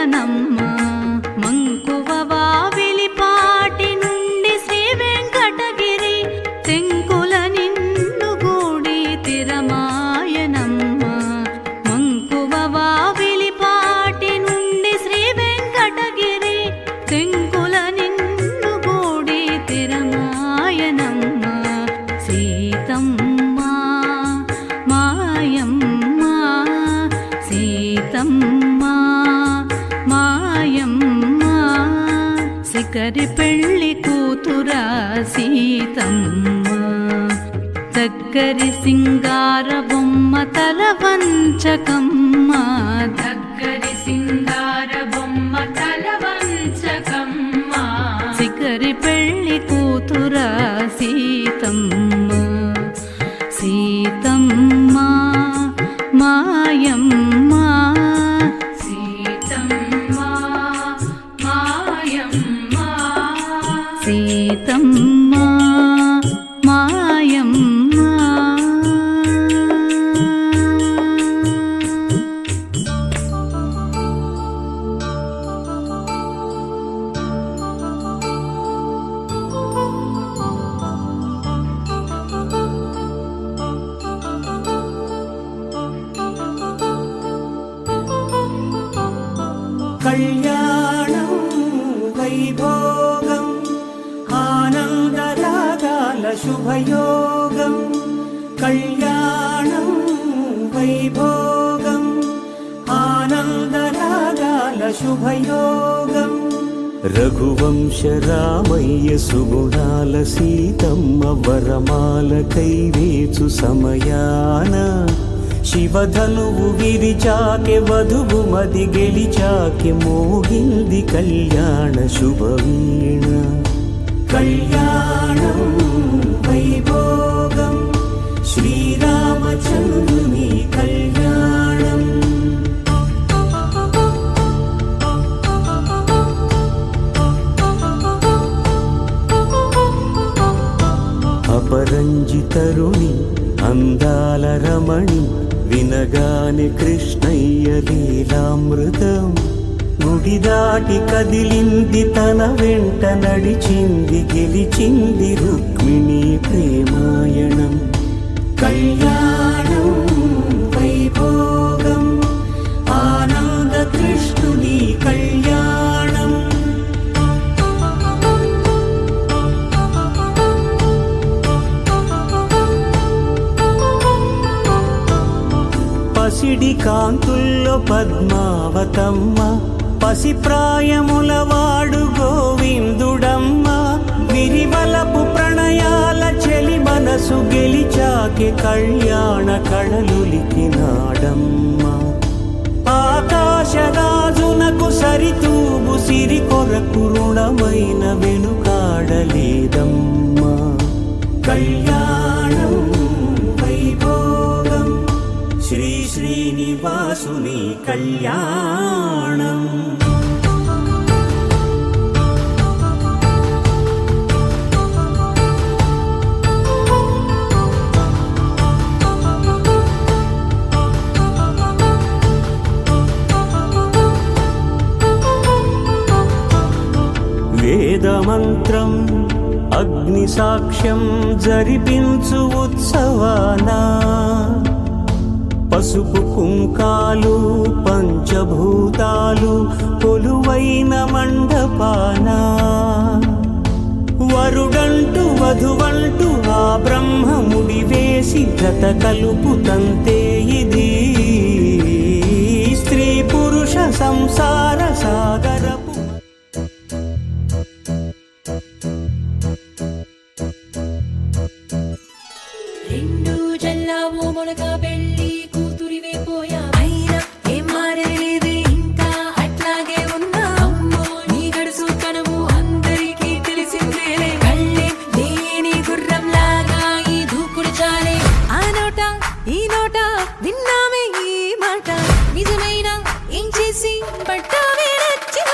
వెలయనమ్మ మంకువ వావిలిపాటి నుండి శ్రీ వెంకటగిరి తెంకుల నిన్ను గూడి తిరమాయనమ్మ మంకువ వావిలిపాటి నుండి శ్రీ వెంకటగిరి తెంకుల నిన్ను గూడి తిరమాయనమ్మ సీతమ్మ మాయమ్మ సీతమ్మ మాయమ్మ సికరి పెళ్లి కూతురా సీతమ్మ దగ్గరి సింగార బొమ్మ తల వంచకమ్మ దగ్గరి సింగార బొమ్మ తల వంచకమ్మ సికరి పెళ్లి కూతురా సీతమ్మ సీతమ్మ మాయమ్మ సీతమ్మ మాయమ్మ సీతమ్మ మాయమ్మ
కళ్యాణం వైభోగం ఆనందరాగాల శుభయోగం కళ్యాణం వైభోగం ఆనందరాగాల శుభయోగం రఘువంశ రామయ్య సుగుణాల సీతమ్మ వరమాల కైవేచు సమయాన శివధనువు విరిచాకె వధువు మది గెలిచాకె మోగింది కళ్యాణ శుభవీణ కళ్యాణం వైభోగం శ్రీరామచంద్రుని కళ్యాణం అపరంజి తరుణి అందాల రమణి వినగాని కృష్ణయ్య లీలామృతం గుడి దాటి కదిలింది తన వెంట నడిచింది గెలిచింది రుక్మిణి ప్రేమాయణం కళ్యాణం వైభోగం ఆనంద కృష్ణుని కళ్యాణం పసిడి కాంతుల్లో పద్మావతమ్మ పసిప్రాయముల వాడు గోవిందుడమ్మ విరివలపు ప్రణయాల చెలి మనసు గెలిచాకె కళ్యాణ కళలులికినాడమ్మ ఆకాశరాజునకు సరితూగు సిరి కొరకు రుణమైన వెనుకాడలేదమ్మ కళ్యాణం వైభోగం శ్రీ శ్రీనివాసుని కళ్యాణం వేదమంత్రం అగ్ని సాక్ష్యం జరిపించు ఉత్సవానా పసుపు కుంకాలు పంచభూతాలు కొలువైన మండపాన వరుడంటూ వధువంటూ ఆ బ్రహ్మముడి వేసి జత కలుపుతంతే ఇది స్త్రీ పురుష సంసార సాగరపు
రెండు జల్లావు మొలక పెళ్లి కూతురివే పోయా అయినా ఏం మారలేదే ఇంకా అట్లాగే ఉన్నా అమ్మో నీ గడుసు కనుము అందరికీ తెలిసిందేలే కళ్ళే లేని గుర్రం లాగా ఈ దూకుడు చాలే ఆ నోట ఈ నోట విన్నామే ఈ మాట నిజమైన ఏం చేసి పట్టావే నచ్చిన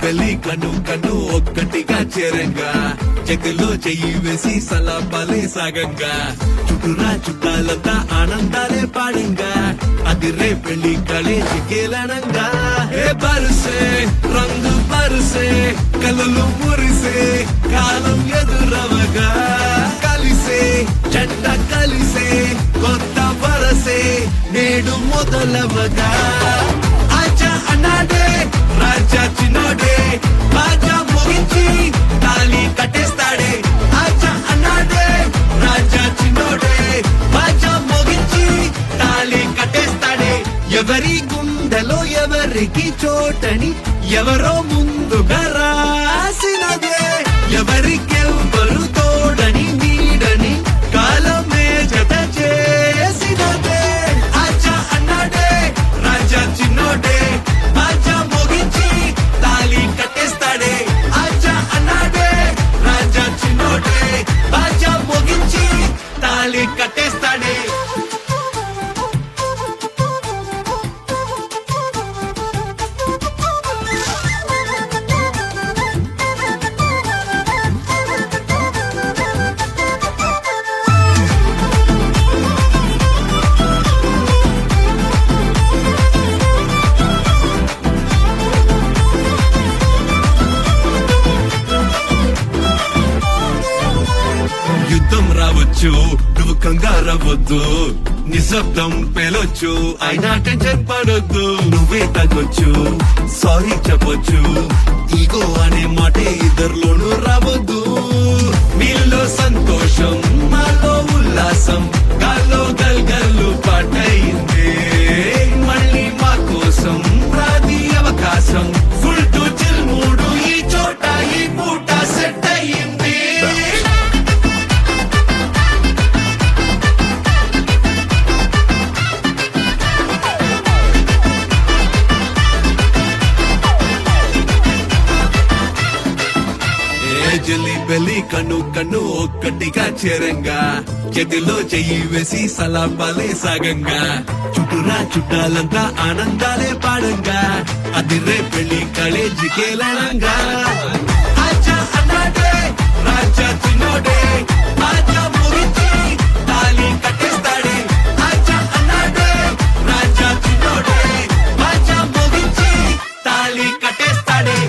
బెల్లి కను కను ఒక్కటిగా చేరంగా చెక్కులో చెయ్యి వేసి సలాపాలే సాగంగా చుట్టూరా చుట్టాలంతా ఆనందాలే పాడంగా అది రే పెళ్లి కళే చికేలనంగా ఏ బరుసే రంగు బరుసే కలలు మురిసే కాలం ఎదురవగా కలిసే జంట కలిసే కొత్త వరసే నేడు మొదలవగా ఆచా అన్నాడే రాజా చిన్నోడే బాజా మోగించి తాళి కట్టేస్తాడే ఆచా అన్నాడే రాజా చిన్నోడే బాజా మోగించి తాళి కట్టేస్తాడే ఎవరి గుండెలో ఎవరికి చోటని ఎవరో ముందుగా రాసినదే ఎవరికెవ్వరు తోడని నీడని కాలమే జత చేసినదే ఆచా అన్నాడే రాజా చిన్నోడే బాజా మోగించి తాళి కట్టేస్తాడే ఆచా అన్నాడే రాజా చిన్నోడే బాజా మోగించి తాళి కట్టేస్తాడే యుద్ధం రావచ్చు నువ్వు కంగారవద్దు నిశ్శబ్దం పేలొచ్చు అయినా టెన్షన్ పడొద్దు నువ్వే తగ్గొచ్చు సారీ చెప్పొచ్చు ఈగో అనే మాటే ఇద్దరిలోనూ రావద్దు మీలో సంతోషం మాలో ఉల్లాసం గాల్లో గల్గల్లు పాటయింది మళ్ళీ మా కోసం రాది అవకాశం ఫుల్ టు చిల్ మూడు ఈ చోట ఈ పూట సెట్ అయ్యింది జల్లి బెల్లి కన్ను కన్ను ఒక్కటిగా చేరంగా చేతిలో చెయ్యి వేసి సలాపాలే సాగంగా చుట్టూరా చుట్టాలంతా ఆనందాలే పాడంగా అది రే పెళ్లి కళే జికేలనంగా ఆచా అన్నాడే రాజా చిన్నోడే బాజా ముగించి తాళి కట్టేస్తాడే ఆచా అన్నాడే రాజా చిన్నోడే బాజా ముగించి తాళి కట్టేస్తాడే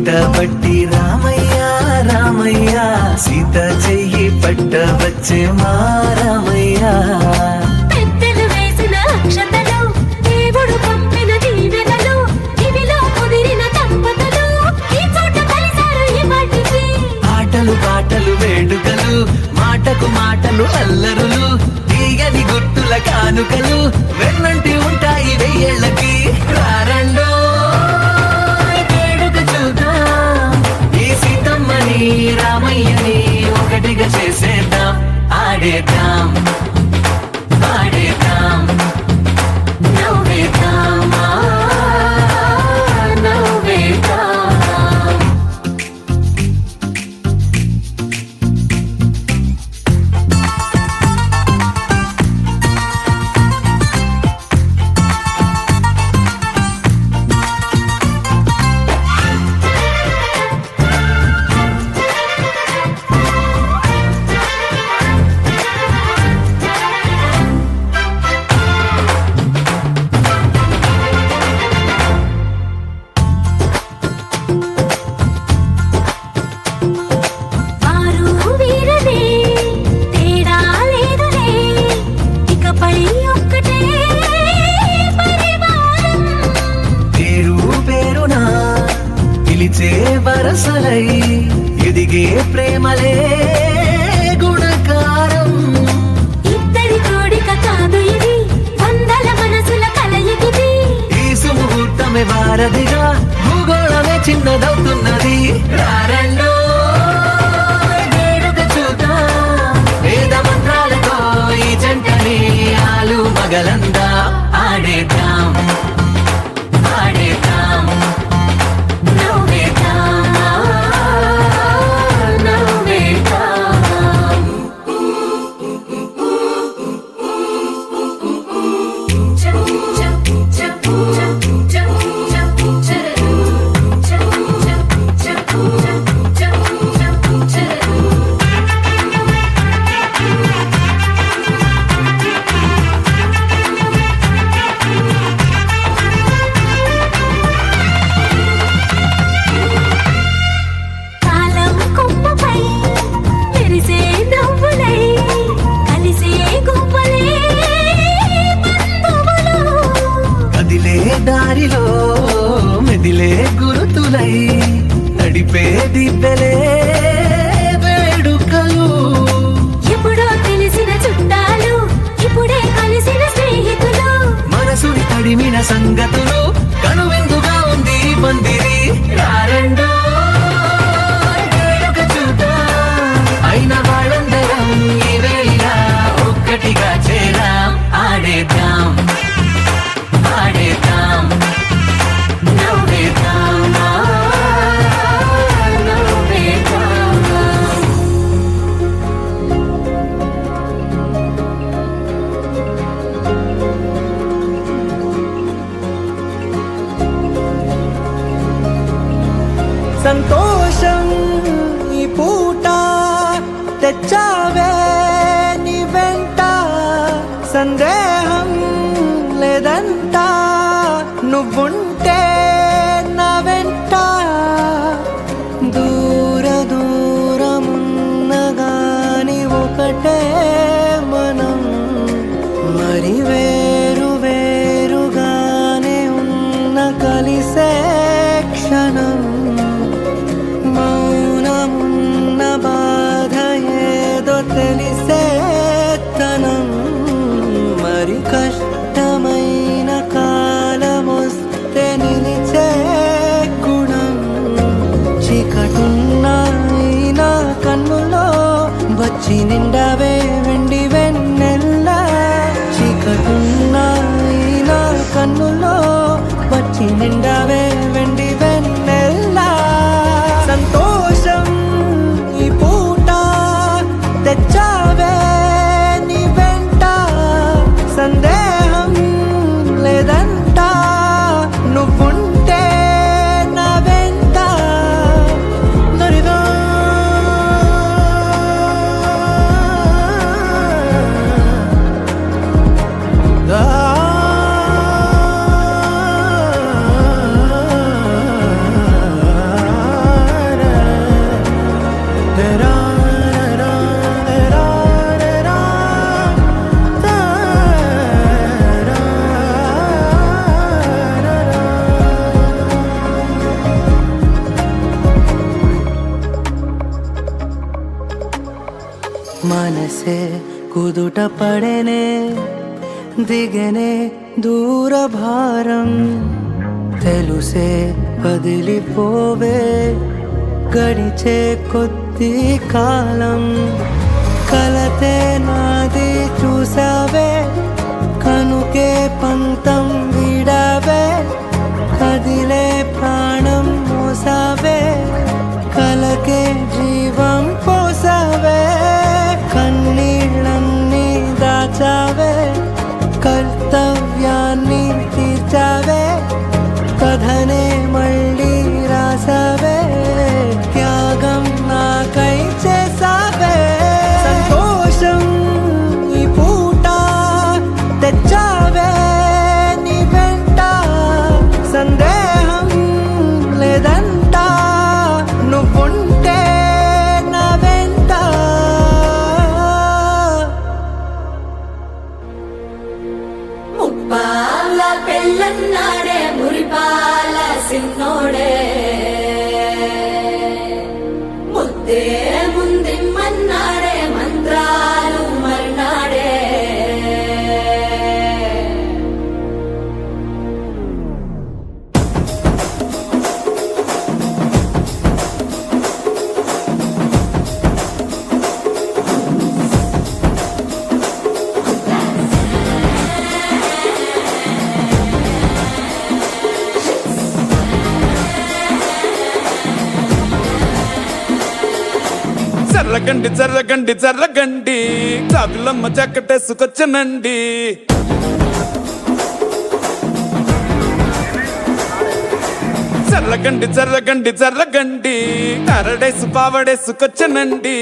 పట్టబట్టి రామయ్య రామయ్య సీత చెయ్యి పట్టవచ్చే మా రామయ్య
పెద్దలు వేసిన అక్షతలు దేవుడు పంపిన దీవెనలు ఇవిలో కుదిరిన దంపతులు ఈ చోట కలిసారు ఈ వాటికి
ఆటలు పాటలు వేడుకలు మాటకు మాటలు అల్లరులు తీయని గుర్తుల కానుకలు వెన్నంటి ఉంటాయి వెయ్యేళ్ళకి రారండో వేడుక చూద్దాం ఈ సీతమ్మని రామయ్యని ఒకటిగా చేసేద్దాం ఆడేద్దాం పాడేద్దాం
నవ్వేద్దాం నవ్వేద్దాం ఆరు వీరనే తేడా లేదులే ఇకపై ఒక్కటే పరివారం
పేరు పేరునా పిలిచే వరసలై ఎదిగే ప్రేమలే గుణకారం
ఇద్దరి కోడిక కాదు ఇది వందల మనసుల కలయికిది
ఈ సుముహూర్తమే వారధిగా భూగోళమే చిన్నదవుతున్నది రారండో వేడుక చూద్దాం వేద మంత్రాలతో ఈ జంటని ఆలు మగలందా ఆడేద్దాం ఆడేద్దాం
నవ్వేద్దాం నవ్వేద్దాం కాలం కొమ్మపై మెరిసే నవ్వులై కలిసే గువ్వలే బంధువులు
కదిలే దారిలో మెదిలే గురుతులై నడిపే దిబ్బెలే వేడుకలు
ఎప్పుడో తెలిసిన చుట్టాలు ఇప్పుడే కలిసిన స్నేహితులు
మనసుని తడిమిన సంగతులు కనువిందుగా ఉంది ఈ పందిరి రారండో వేడుక చూద్దాం అయిన వాళ్ళందరం ఈ వేళ ఒక్కటిగా చేరాం ఆడేద్దాం ఆడేద్దాం
నవ్వేద్దాం నవ్వేద్దాం
సంతోషం ఈ పూట తెచ్చావే నీ వెంట సందేహం లేదంట నువ్వుంటే నా వెంట దూర దూరమున్నగాని ఒకటే మనం మరి వేరు వేరుగానే ఉన్న కలిసే క్షణం మౌనమున్న బాధ ఏదో
మనసే కుదుట పడేనే దిగనే దూర భారం తెలుసే వదిలిపోవే గడిచే కొద్ది కాలం కలతే నాది చూసావే కనుకే పంతం విడవే కదిలే ప్రాణం మోసావే కలకే జీవం పోసావే కన్నీళ్ళన్నీ దాచావే కర్తవ్యాన్ని తీర్చావే కథనే మళ్ళీ రాసావే త్యాగం నాకై చేసావే సంతోషం ఈ పూట తెచ్చావే నీ వెంట సందేహం లేదంట నువ్వుంటే నా వెంట
ముప్పాల పెళ్ళన్నాడే మురిపాల సిన్నోడే ముద్దే ముందిమ్మన్నాడే మంత్రాలు మర్నాడే
జర్రగండి జర్రగండి జర్రగండి చాదులమ్మ చక్కటేసుకొచ్చనండి జర్రగండి జర్రగండి జర్రగండి కరడేసు పావడేసుకొచ్చనండి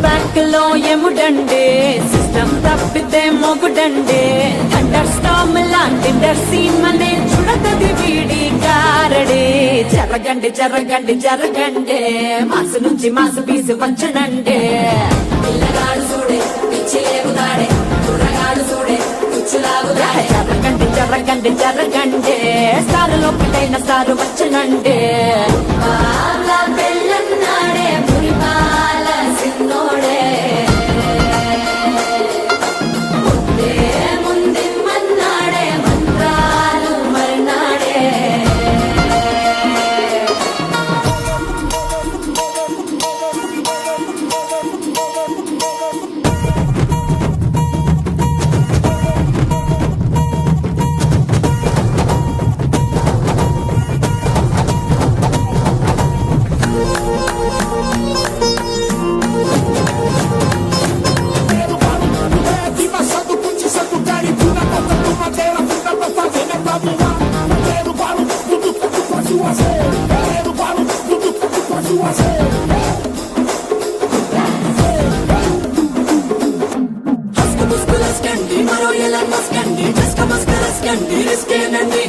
బ్యాక్ లో ఎముడండే సిస్టమ్ తప్పితే మొగుడండే థండర్ స్టామ్ లాంటి సీమనే చూడతది వీడి కారడే జరగండి జరగండి జరగండే మాసు నుంచి మాసు పీసు పంచనండే
పిల్లగాడు చూడే పిచ్చి లేగుతాడే కుర్రగాడు చూడే కుచ్చులాగుతాడే
జరగండి జరగండి జరగండే సారులో పిటైన సారు వచ్చనండే
పాల పెళ్ళన్నాడే మురిపాల సిన్నోడే ముద్దే ముందిమ్మన్నాడే మంత్రాలు మర్నాడే మరో ఎలా మస్కండి జస్క మస్కరస్కండి రిస్కేనండి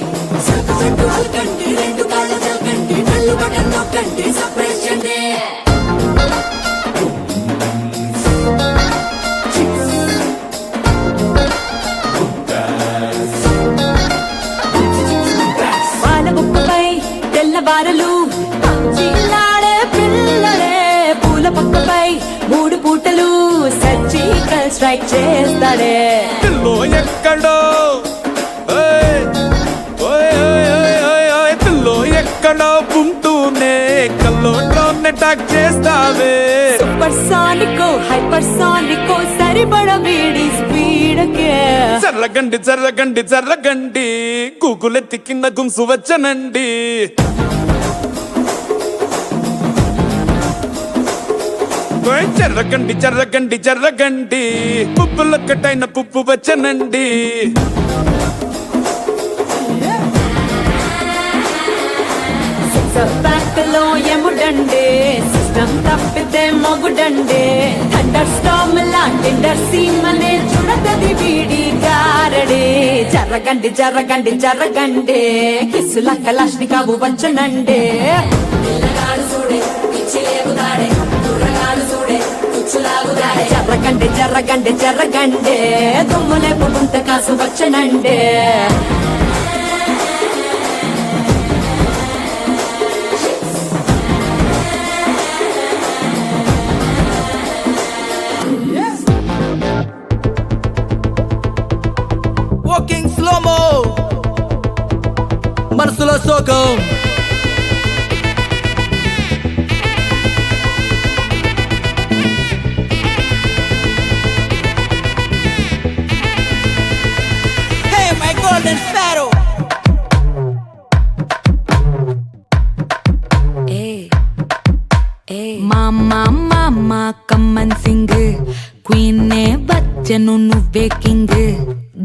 సట్టు సట్టు అల్కండి రెండు కాళ్ళ జల్కండి కళ్ళు బటన్ నొక్కండి సప్రెస్ చేయండి
వాళ్ళ బుక్కపై తెల్లవారలు చిల్లాడే పిల్లలే పూల పక్కపై మూడు పూటలు సర్జికల్ స్ట్రైక్ చేస్తాడే
పిల్లో ఎక్కడో ఓయ్ ఓయ్ ఓయ్ ఓయ్ ఓయ్ ఓయ్ పిల్లో ఎక్కడో ఉంటూనే కల్లోట్లోనే టాక్ చేస్తావే
సూపర్ సానికో హైపర్ సానికో సరిపడ వీడి స్పీడ్కే
జర్రగండి జర్రగండి జర్రగండి గూగులెత్తి కింద గుంసు వచ్చనండి ఓయ్ జర్రగండి జర్రగండి జర్రగండి పుప్పులొక్కటైన పుప్పు వచ్చనండి
బ్యాక్ లో ఎముడండే సిస్టమ్ తప్పితే మొగుడండే థండర్ స్టామ్ లాంటి సీమనే చూడతది వీడి కారడే జరగండి జరగండి జరగండి కిస్సుల కలాష్నికావు వచ్చనండే
పిల్లగాడు చూడే పిచ్చి లేగుతాడే కుర్రగాడు చూడే కుచ్చులాగుతాడే
జరగండి జరగండి జరగండి దుమ్ములేపు గుంత కాసు వచ్చనండే
స్మోకింగ్ స్లోమో మనసులో సోకం Hey my golden sparrow
మామా కమ్మన్ సింగ్ క్వీన్ బచ్చను నువ్వే కింగ్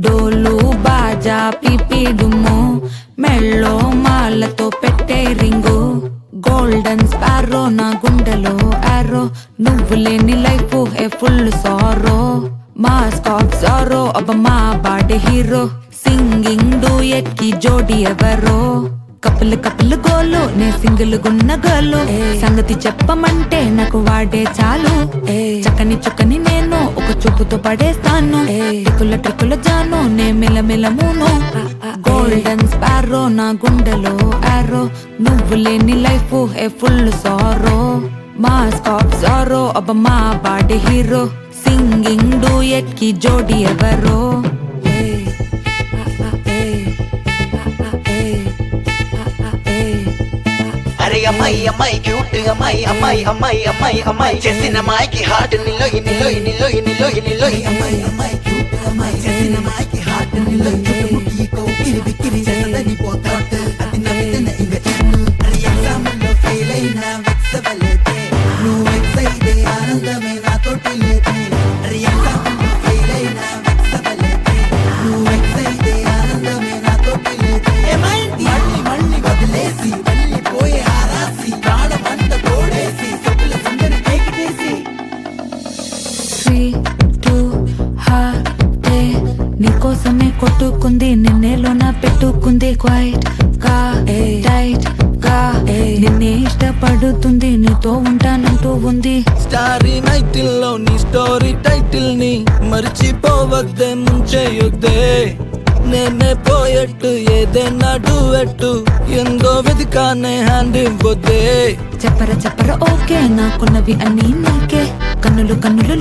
డోలు బాజా పిపిడుము మెళ్ళో మాలతో పెట్టే రింగు గోల్డెన్ స్పారో నా గుండెలో ఆరో నువ్వు లేని life A full sorrow mask of sorrow అబ్బ మా బాడీ హీరో సింగింగ్ డూయట్ కి జోడి ఎవరో కప్పులు గోలు నే సింగిల్ గున్న గోలు సంగతి చెప్పమంటే నాకు వాడే చాలు చక్కని నేను ఒక చూపుతో పడేస్తాను ట్రిక్కుల జాను నే మిలమిలమును గోల్డెన్ స్పారో నా గుండెలో ఆరో నువ్వు లేని life A full sorrow mask of sorrow అబ్బ మా బాడీ హీరో సింగింగ్ డూయట్ కి జోడి ఎవరో
అరే అమ్మాయి క్యూట్ అమ్మాయి చేసిన అమ్మాయికి హార్ట్ నిలో అమ్మాయి క్యూట్ అమ్మాయి చేసిన అమ్మాయికి హార్ట్ నిలో కిరిబికిరి చేసదని పోతాట్ అది నవ్విన ఇంగ చిన్ను అరే ఎగ్జామ్లో ఫెయిల్ అయినా వెక్సవలేదే నువ్వు వెక్సైతే ఆనందమే నాతోటి లేదే అరే ఎగ్జామ్లో ఫెయిల్ అయినా వెక్సవలేదే నువ్వు వెక్సైతే ఆనందమే నాతోటి లేదే మళ్ళీ వదిలేసి వెళ్ళిపోయే ఆరాసి ప్రాణమంతా తోడేసి సొప్పుల సందరి కేకిటేసి
3, 2, హార్టే నీకోసమే కొట్టుకుంది నిన్నేలోన పెట్టుకుంది క్వైట్ గా టైట్ గా నిన్నే ఇష్టపడుతుంది నీతో ఉంటానంటూ ఉంది
స్టారీ నైటిల్ లో నీ స్టోరీ టైటిల్ ని మర్చిపోవద్దే ముంచేయొద్దే నేనే పోయట్టు ఏదైనా డూయట్టు ఎందో వెతికానే హ్యాండ్ ఇవ్వొద్దే
చెప్పర ఓకే నాకున్నవి అన్నీ నీకే కన్నులు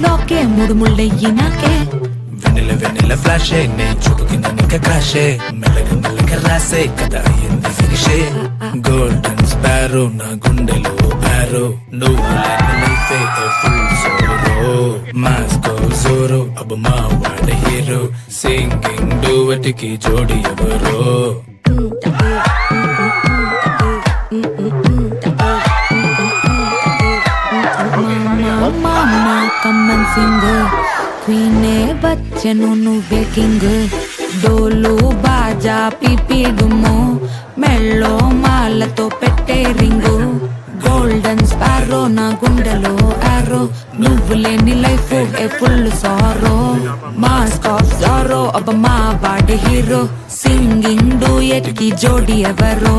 లోకే మూడు ముళ్ళయ్యి నాకే
వెన్నెల ఫ్లాషే నే చూపుకింద నీక క్రాషే మెల్లగా రాసే కదా అయ్యింది ఫినిషే గోల్డెన్ స్పారో నా గుండెలో ఆరో నువ్వు life full sorrow Moscow Zoro అబ్బ మా వాడే హీరో సింగింగ్ డూయట్ కి జోడి ఎవరో
మామా కమ్మన్ సింగ్ క్వీనే బచ్చను నువ్వే కింగ్ డోలు బాజా పిపిడుము మెళ్ళో మాలతో పెట్టే రింగు గోల్డెన్ స్పారో నా గుండెలో ఆరో నువ్వు లేని life A full sorrow mask of sorrow అబ్బ మా బాడీ హీరో సింగింగ్ డూయట్ కి జోడి ఎవరో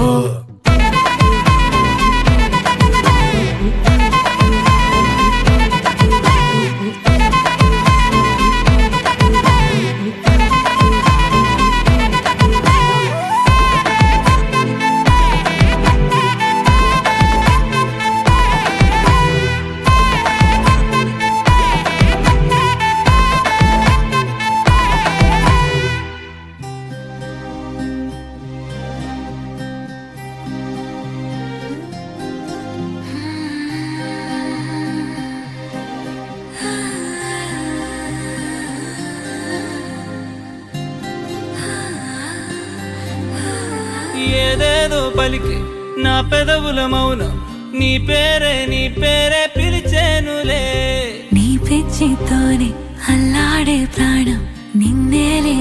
ఏదేదో పలికి నా పెదవుల మౌనం నీ పేరే పిలిచేనులే
నీ పిచ్చితోనే అల్లాడే ప్రాణం నిన్నేలే